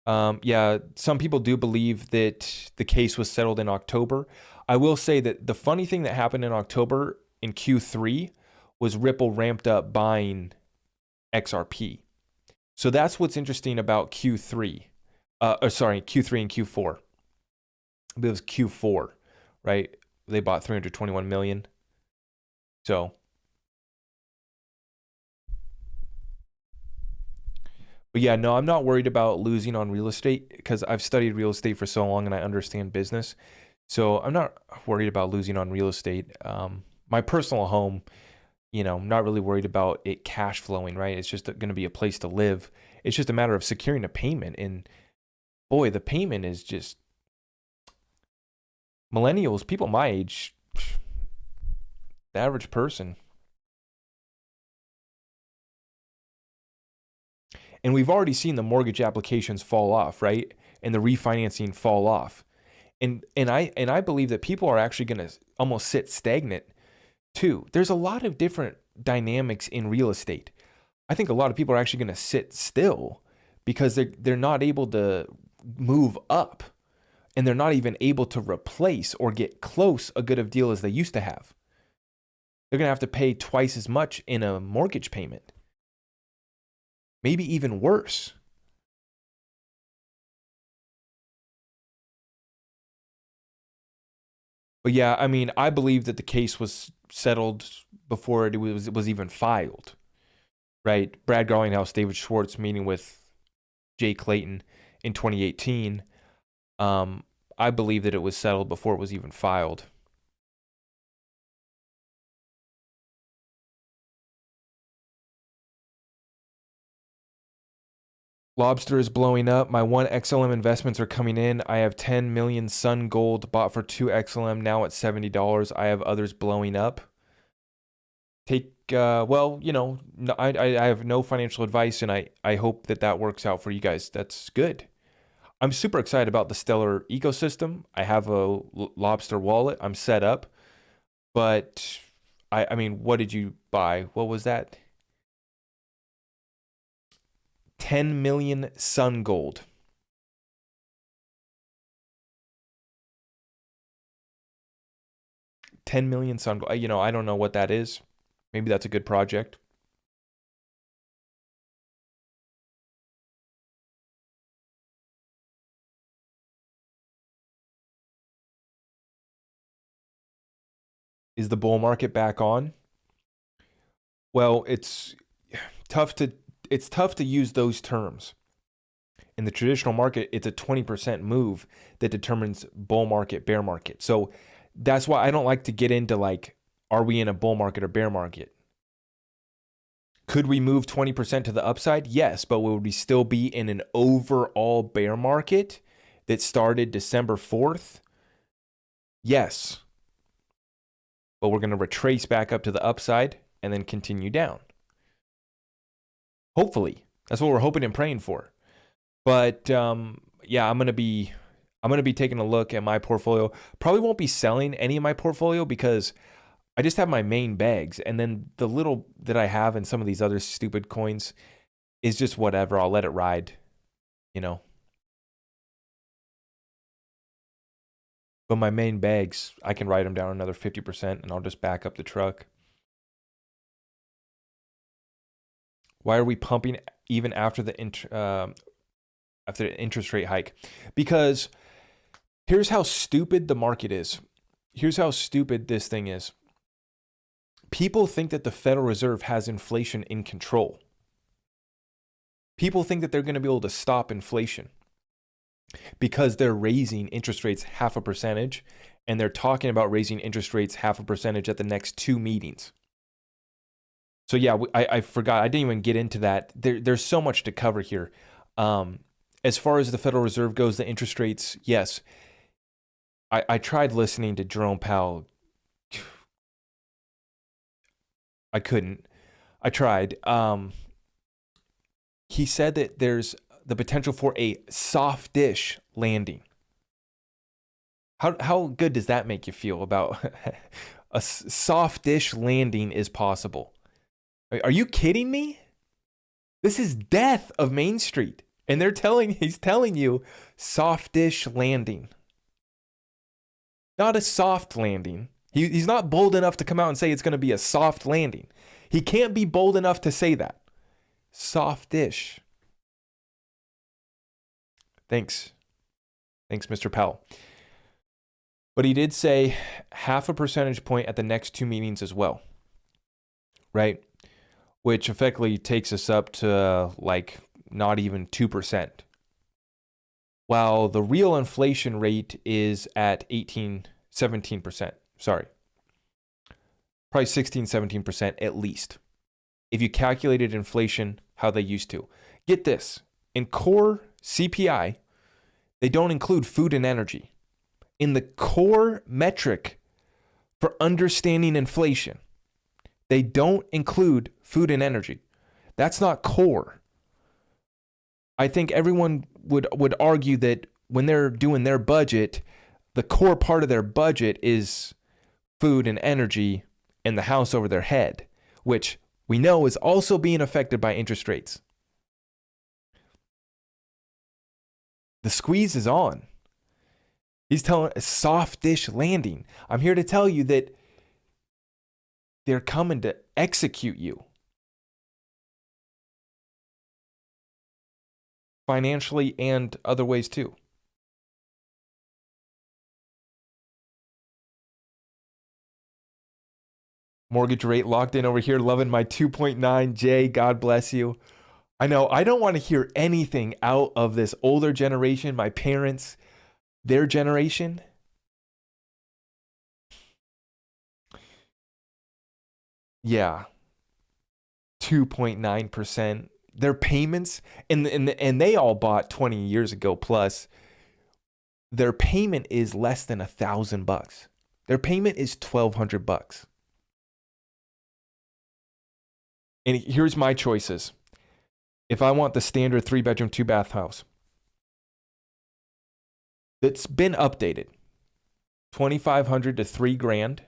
S1: Yeah, some people do believe that the case was settled in October. I will say that the funny thing that happened in October in Q3 was Ripple ramped up buying XRP. So that's what's interesting about Q3. Q3 and Q4. It was Q4, right? They bought 321 million. So, but yeah, no, I'm not worried about losing on real estate because I've studied real estate for so long and I understand business. So I'm not worried about losing on real estate. My personal home, you know, I'm not really worried about it cash flowing, right? It's just going to be a place to live. It's just a matter of securing a payment. And boy, the payment is just millennials, people my age, the average person. And we've already seen the mortgage applications fall off, right? And the refinancing fall off. And I believe that people are actually going to almost sit stagnant too. There's a lot of different dynamics in real estate. I think a lot of people are actually going to sit still because they're not able to move up, and they're not even able to replace or get close a good of deal as they used to have. They're going to have to pay twice as much in a mortgage payment. Maybe even worse. But yeah, I mean, I believe that the case was settled before it was even filed, right? Brad Garlinghouse, David Schwartz meeting with Jay Clayton in 2018. I believe that it was settled before it was even filed. Lobster is blowing up. My 1 XLM investments are coming in. I have 10 million Sun Gold bought for 2 XLM, now at $70. I have others blowing up. Well, you know, I have no financial advice, and I hope that works out for you guys. That's good. I'm super excited about the Stellar ecosystem. I have a Lobster wallet. I'm set up. But, I mean, what did you buy? What was that? 10 million sun gold. $10 million sun gold. You know, I don't know what that is. Maybe that's a good project. Is the bull market back on? Well, it's tough to use those terms. In the traditional market, it's a 20% move that determines bull market, bear market. So that's why I don't like to get into like, are we in a bull market or bear market? Could we move 20% to the upside? Yes, but would we still be in an overall bear market that started December 4th? Yes. But we're going to retrace back up to the upside and then continue down. Hopefully. That's what we're hoping and praying for. But yeah, I'm gonna be taking a look at my portfolio. Probably won't be selling any of my portfolio because I just have my main bags, and then the little that I have in some of these other stupid coins is just whatever. I'll let it ride, you know. But my main bags, I can write them down another 50%, and I'll just back up the truck. Why are we pumping even after the interest rate hike? Because here's how stupid the market is. Here's how stupid this thing is. People think that the Federal Reserve has inflation in control. People think that they're going to be able to stop inflation because they're raising interest rates 0.5%, and they're talking about raising interest rates 0.5% at the next 2 meetings. So yeah, I forgot. I didn't even get into that. There's so much to cover here. As far as the Federal Reserve goes, the interest rates, yes. I tried listening to Jerome Powell. I couldn't. I tried. He said that there's the potential for a softish landing. How good does that make you feel about a softish landing is possible? Are you kidding me? This is death of Main Street. And he's telling you softish landing. Not a soft landing. He's not bold enough to come out and say it's going to be a soft landing. He can't be bold enough to say that. Softish. Thanks, Mr. Powell. But he did say 0.5 percentage point at the next 2 meetings as well. Right? Which effectively takes us up to like not even 2%. While the real inflation rate is at 17%. Sorry. Probably 17% at least. If you calculated inflation how they used to. Get this. In core CPI, they don't include food and energy. In the core metric for understanding inflation, they don't include food and energy. That's not core. I think everyone would argue that when they're doing their budget, the core part of their budget is food and energy and the house over their head, which we know is also being affected by interest rates. The squeeze is on. He's telling a softish landing. I'm here to tell you that they're coming to execute you. Financially and other ways too. Mortgage rate locked in over here. Loving my 2.9. Jay, God bless you. I know I don't want to hear anything out of this older generation, my parents, their generation. Yeah. 2.9%. Their payments, and they all bought 20 years ago plus. Their payment is less than $1,000. Their payment is $1,200. And here's my choices. If I want the standard 3-bedroom, 2-bath house that's been updated, $2,500 to $3,000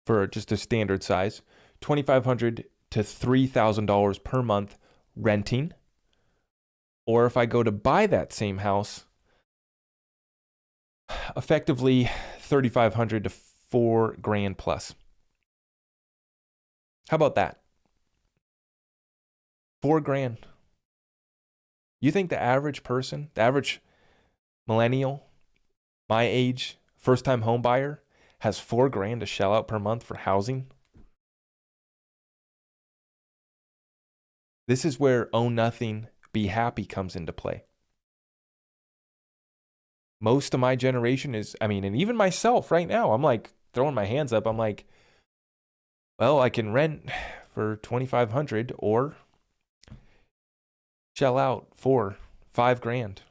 S1: for just a standard size, $2,500 to $3,000 per month renting, Or if I go to buy that same house, effectively 3,500 to 4 grand plus. How about that? 4 grand. You think the average person, the average millennial, my age, first time home buyer has 4 grand to shell out per month for housing? This is where own nothing, be happy comes into play. Most of my generation is, and even myself right now, I'm like throwing my hands up. I'm like, well, I can rent for 2,500 or shell out 4, 5 grand.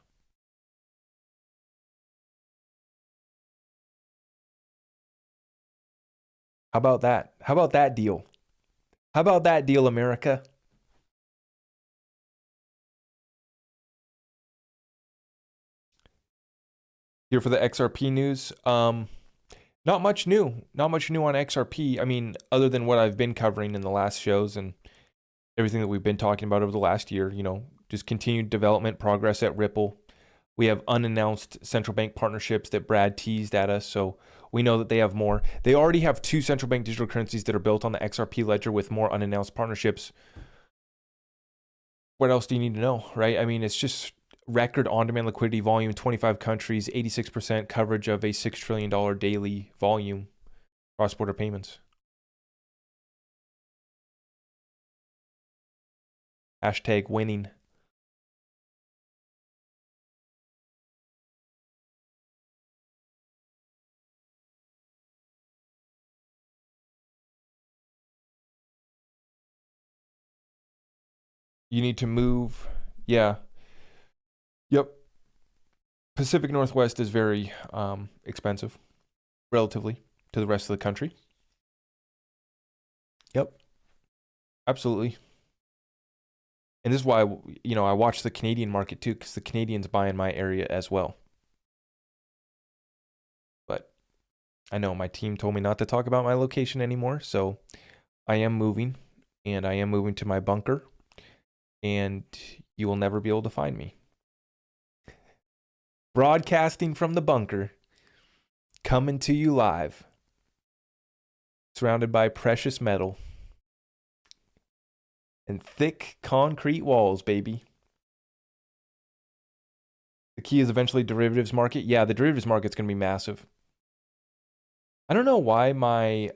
S1: How about that? How about that deal? How about that deal, America? Here for the XRP news. Not much new. Not much new on XRP. Other than what I've been covering in the last shows and everything that we've been talking about over the last year, just continued development progress at Ripple. We have unannounced central bank partnerships that Brad teased at us, so we know that they have more. They already have 2 central bank digital currencies that are built on the XRP ledger with more unannounced partnerships. What else do you need to know, right? It's just record on-demand liquidity volume, 25 countries, 86% coverage of a $6 trillion daily volume, cross-border payments. Hashtag winning. You need to move. Yeah. Yep. Pacific Northwest is very expensive, relatively, to the rest of the country. Yep. Absolutely. And this is why, I watch the Canadian market too, because the Canadians buy in my area as well. But I know my team told me not to talk about my location anymore, so I am moving, and I am moving to my bunker, and you will never be able to find me. Broadcasting from the bunker, coming to you live, surrounded by precious metal and thick concrete walls, baby. The key is eventually derivatives market. Yeah, the derivatives market's going to be massive. I don't know why why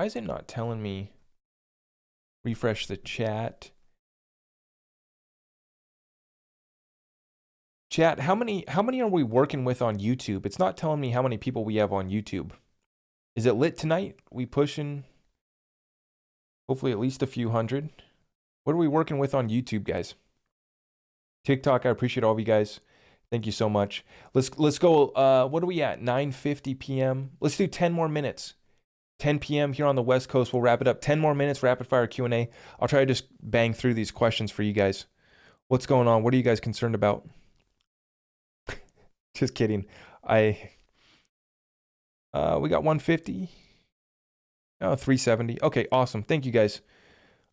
S1: is it not telling me? Refresh the chat. Chat, how many are we working with on YouTube? It's not telling me how many people we have on YouTube. Is it lit tonight? We pushing hopefully at least a few hundred. What are we working with on YouTube, guys? TikTok, I appreciate all of you guys. Thank you so much. Let's go. What are we at? 9:50 p.m. Let's do 10 more minutes. 10 p.m. here on the West Coast. We'll wrap it up. 10 more minutes, rapid fire Q&A. I'll try to just bang through these questions for you guys. What's going on? What are you guys concerned about? Just kidding. We got 150. Oh, 370. Okay, awesome. Thank you guys.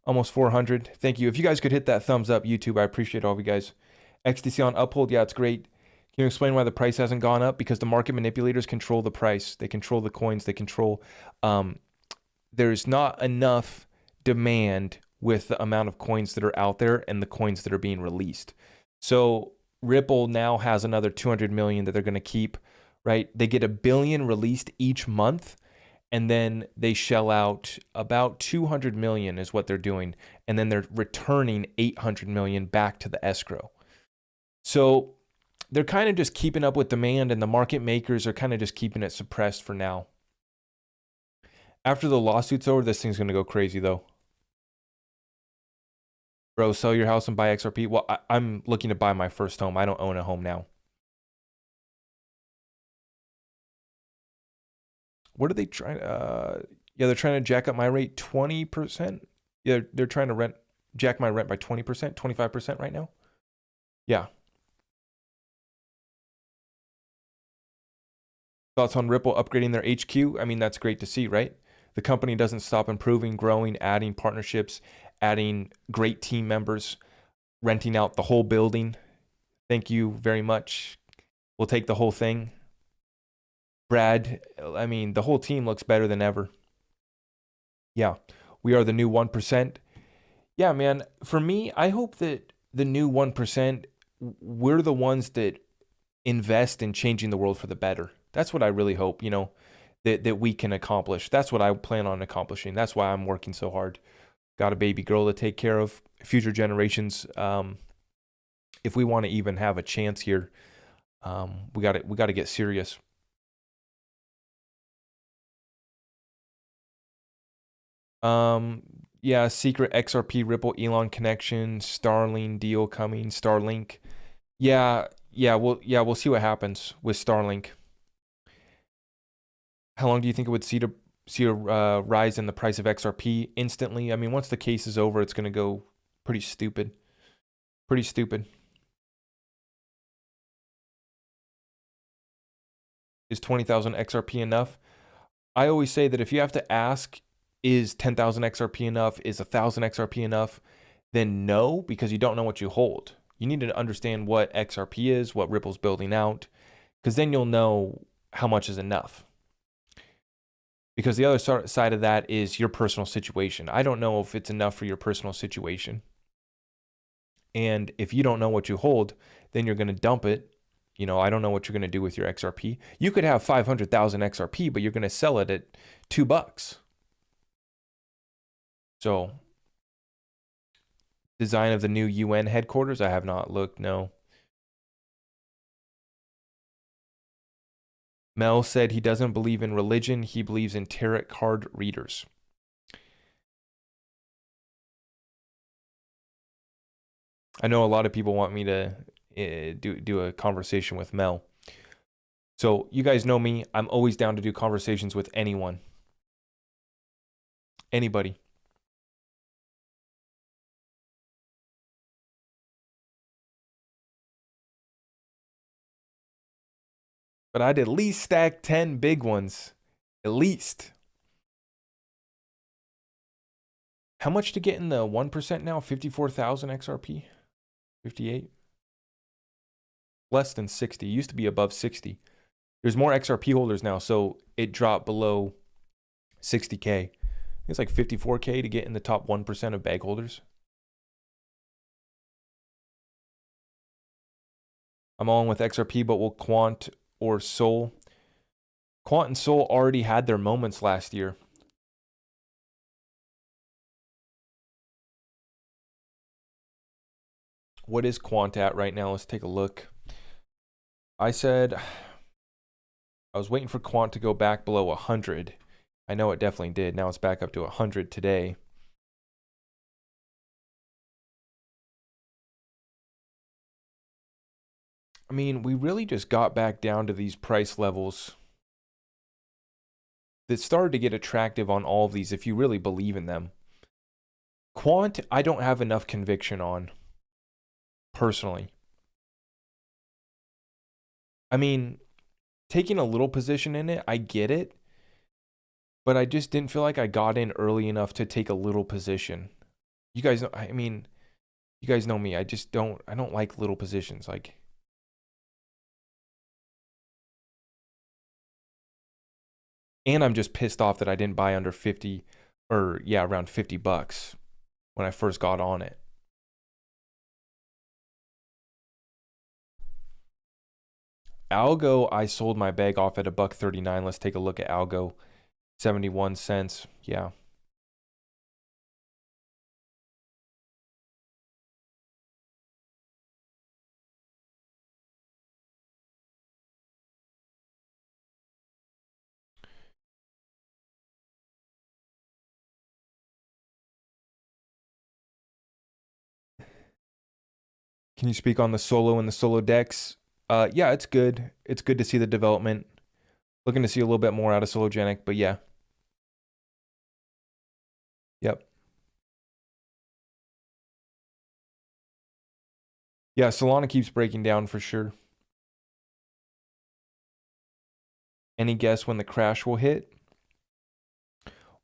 S1: Almost 400. Thank you. If you guys could hit that thumbs up, YouTube, I appreciate all of you guys. XDC on Uphold. Yeah, it's great. Can you explain why the price hasn't gone up? Because the market manipulators control the price. They control the coins. They control. There's not enough demand with the amount of coins that are out there and the coins that are being released. So Ripple now has another 200 million that they're going to keep, right? They get 1 billion released each month, and then they shell out about 200 million is what they're doing. And then they're returning 800 million back to the escrow. So they're kind of just keeping up with demand, and the market makers are kind of just keeping it suppressed for now. After the lawsuit's over, this thing's going to go crazy, though. Bro, sell your house and buy XRP. Well, I'm looking to buy my first home. I don't own a home now. What are they trying? Yeah, they're trying to jack up my rate 20%. Yeah, they're trying to jack my rent by 20%, 25% right now. Yeah. Thoughts on Ripple upgrading their HQ? That's great to see, right? The company doesn't stop improving, growing, adding partnerships, adding great team members. renting out the whole building. Thank you very much. We'll take the whole thing. Brad, I mean, the whole team looks better than ever. Yeah, we are the new 1%. Yeah, man, for me, I hope that the new 1%, we're the ones that invest in changing the world for the better. That's what I really hope, that we can accomplish. That's what I plan on accomplishing. That's why I'm working so hard. Got a baby girl to take care of, future generations. If we want to even have a chance here, we got to get serious. Yeah, secret XRP Ripple Elon connection, Starlink deal coming, Starlink. We'll see what happens with Starlink. How long do you think it would see a rise in the price of XRP? Instantly. I mean, once the case is over, it's going to go pretty stupid. Pretty stupid. Is 20,000 XRP enough? I always say that if you have to ask, is 10,000 XRP enough? Is 1,000 XRP enough? Then no, because you don't know what you hold. You need to understand what XRP is, what Ripple's building out, because then you'll know how much is enough. Because the other side of that is your personal situation. I don't know if it's enough for your personal situation. And if you don't know what you hold, then you're going to dump it. I don't know what you're going to do with your XRP. You could have 500,000 XRP, but you're going to sell it at $2. So, design of the new UN headquarters, I have not looked, no. Mel said he doesn't believe in religion, he believes in tarot card readers. I know a lot of people want me to do a conversation with Mel. So you guys know me, I'm always down to do conversations with anyone. Anybody. But I'd at least stack 10 big ones. At least. How much to get in the 1% now? 54,000 XRP? 58? Less than 60. It used to be above 60. There's more XRP holders now, so it dropped below 60K. It's like 54K to get in the top 1% of bag holders. I'm all in with XRP, but will Quant or Sol? Quant and Sol already had their moments last year. What is Quant at right now? Let's take a look. I said I was waiting for Quant to go back below 100. I know it definitely did. Now it's back up to 100 today. I mean, we really just got back down to these price levels that started to get attractive on all of these if you really believe in them. Quant, I don't have enough conviction on, personally. I mean, taking a little position in it, I get it. But I just didn't feel like I got in early enough to take a little position. You guys know, I mean, you guys know me. I don't like little positions. Like, and I'm just pissed off that I didn't buy under 50 or yeah, around $50 when I first got on it. Algo, I sold my bag off at $1.39. Let's take a look at Algo. 71 cents. Yeah. Can you speak on the solo and the solo decks? Yeah, it's good. It's good to see the development. Looking to see a little bit more out of Sologenic, but yeah. Yep. Yeah, Solana keeps breaking down for sure. Any guess when the crash will hit?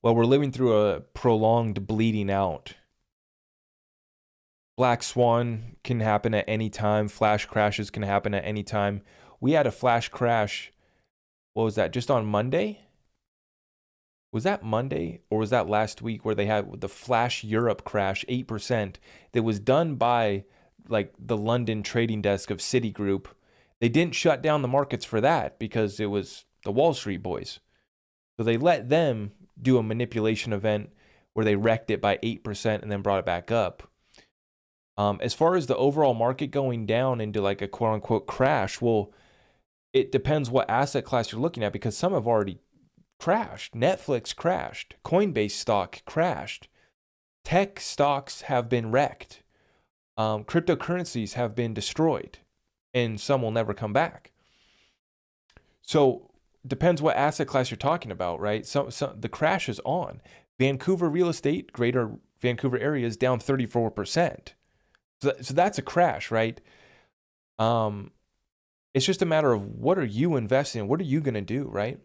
S1: Well, we're living through a prolonged bleeding out. Black swan can happen at any time. Flash crashes can happen at any time. We had a flash crash. What was that? Just on Monday? Was that Monday or was that last week where they had the Flash Europe crash 8% that was done by like the London trading desk of Citigroup? They didn't shut down the markets for that because it was the Wall Street boys. So they let them do a manipulation event where they wrecked it by 8% and then brought it back up. As far as the overall market going down into like a quote unquote crash, well, it depends what asset class you're looking at because some have already crashed. Netflix crashed. Coinbase stock crashed. Tech stocks have been wrecked. Cryptocurrencies have been destroyed, and some will never come back. So depends what asset class you're talking about, right? So the crash is on. Vancouver real estate, greater Vancouver area is down 34%. So that's a crash, right? It's just a matter of what are you investing in? What are you going to do, right?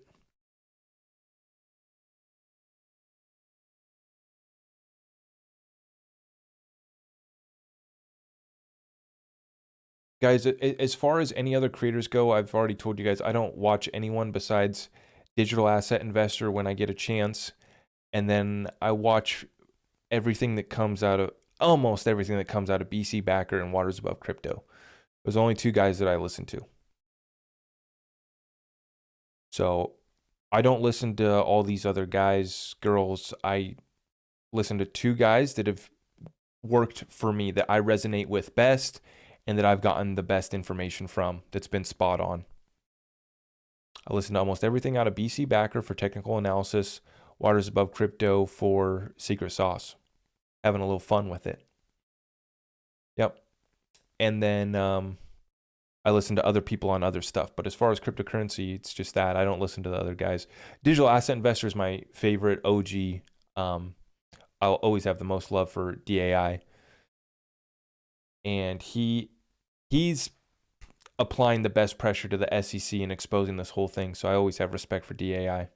S1: Guys, as far as any other creators go, I've already told you guys I don't watch anyone besides Digital Asset Investor when I get a chance. And then I watch everything that comes out of almost everything that comes out of BC Backer and Waters Above Crypto. There's only two guys that I listen to. So I don't listen to all these other guys, girls. I listen to two guys that have worked for me, that I resonate with best, and that I've gotten the best information from that's been spot on. I listen to almost everything out of BC Backer for technical analysis, Waters Above Crypto for secret sauce. Having a little fun with it. Yep. And then I listen to other people on other stuff. But as far as cryptocurrency, it's just that. I don't listen to the other guys. Digital Asset Investor is my favorite OG. I'll always have the most love for DAI. And he's applying the best pressure to the SEC and exposing this whole thing. So I always have respect for DAI.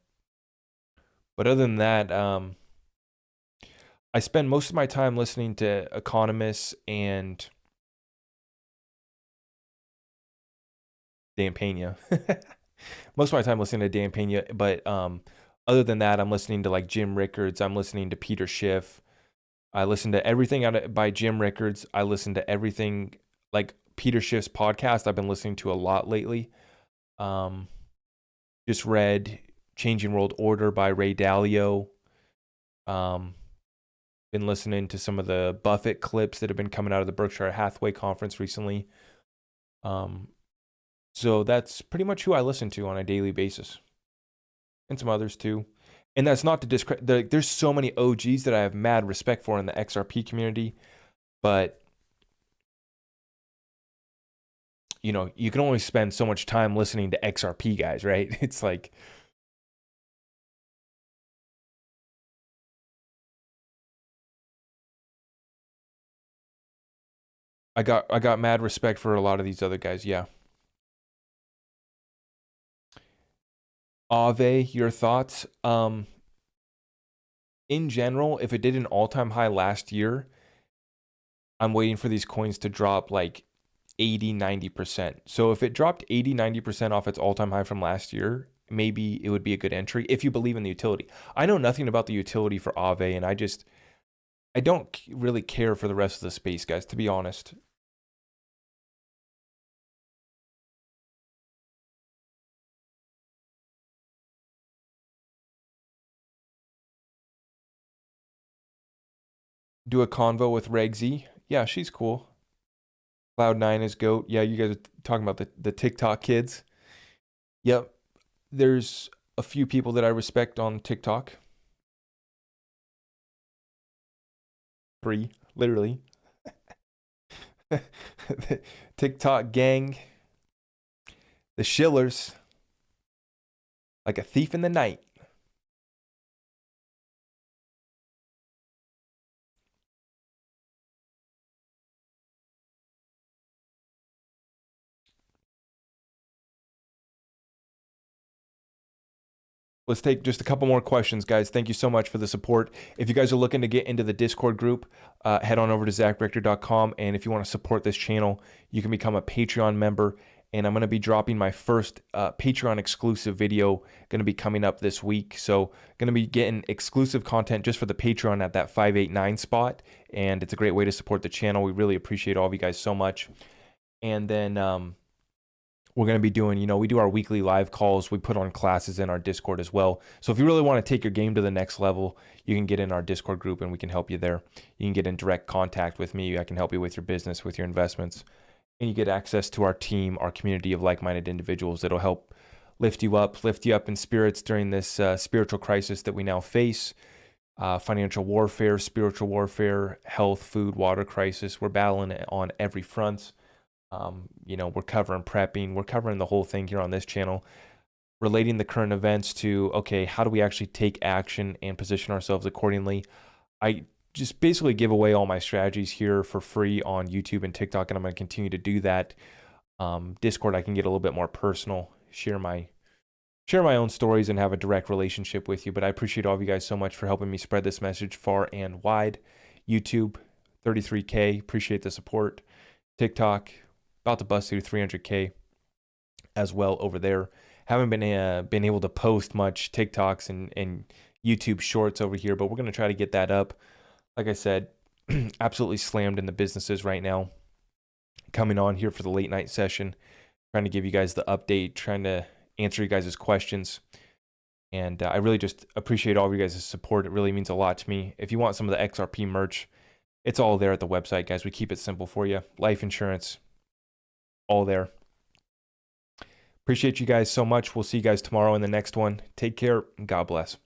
S1: But other than that, I spend most of my time listening to economists and Dan Pena. Most of my time listening to Dan Pena, but other than that, I'm listening to like Jim Rickards. I'm listening to Peter Schiff. I listen to everything by Jim Rickards. I listen to everything like Peter Schiff's podcast. I've been listening to a lot lately. Just read Changing World Order by Ray Dalio. Been listening to some of the Buffett clips that have been coming out of the Berkshire Hathaway conference recently. So that's pretty much who I listen to on a daily basis, and some others too. And that's not to discredit. There's so many OGs that I have mad respect for in the XRP community, but you know, you can only spend so much time listening to XRP guys, right? It's like I got mad respect for a lot of these other guys. Yeah. Ave, your thoughts? In general, if it did an all-time high last year, I'm waiting for these coins to drop like 80, 90%. So if it dropped 80, 90% off its all-time high from last year, maybe it would be a good entry if you believe in the utility. I know nothing about the utility for Aave, and I don't really care for the rest of the space, guys, to be honest. Do a convo with Reg Z. Yeah, she's cool. Cloud9 is GOAT. Yeah, you guys are talking about the TikTok kids. Yep. There's a few people that I respect on TikTok. 3, literally. The TikTok gang. The Shillers. Like a thief in the night. Let's take just a couple more questions, guys. Thank you so much for the support. If you guys are looking to get into the Discord group, head on over to zachrichter.com. And if you want to support this channel, you can become a Patreon member. And I'm going to be dropping my first Patreon exclusive video, going to be coming up this week. So going to be getting exclusive content just for the Patreon at that 589 spot. And it's a great way to support the channel. We really appreciate all of you guys so much. And then we're going to be doing, we do our weekly live calls. We put on classes in our Discord as well. So if you really want to take your game to the next level, you can get in our Discord group and we can help you there. You can get in direct contact with me. I can help you with your business, with your investments. And you get access to our team, our community of like-minded individuals that'll help lift you up in spirits during this spiritual crisis that we now face. Financial warfare, spiritual warfare, health, food, water crisis. We're battling it on every front. We're covering prepping. We're covering the whole thing here on this channel, relating the current events to, okay, how do we actually take action and position ourselves accordingly? I just basically give away all my strategies here for free on YouTube and TikTok, and I'm going to continue to do that. Discord, I can get a little bit more personal, share my own stories and have a direct relationship with you. But I appreciate all of you guys so much for helping me spread this message far and wide. YouTube, 33K, appreciate the support. TikTok, about to bust through 300K as well over there. Haven't been able to post much TikToks and YouTube shorts over here, but we're going to try to get that up. Like I said, absolutely slammed in the businesses right now. Coming on here for the late night session, trying to give you guys the update, trying to answer you guys' questions. And I really just appreciate all of you guys' support. It really means a lot to me. If you want some of the XRP merch, it's all there at the website, guys. We keep it simple for you. Life insurance, all there. Appreciate you guys so much. We'll see you guys tomorrow in the next one. Take care. God bless.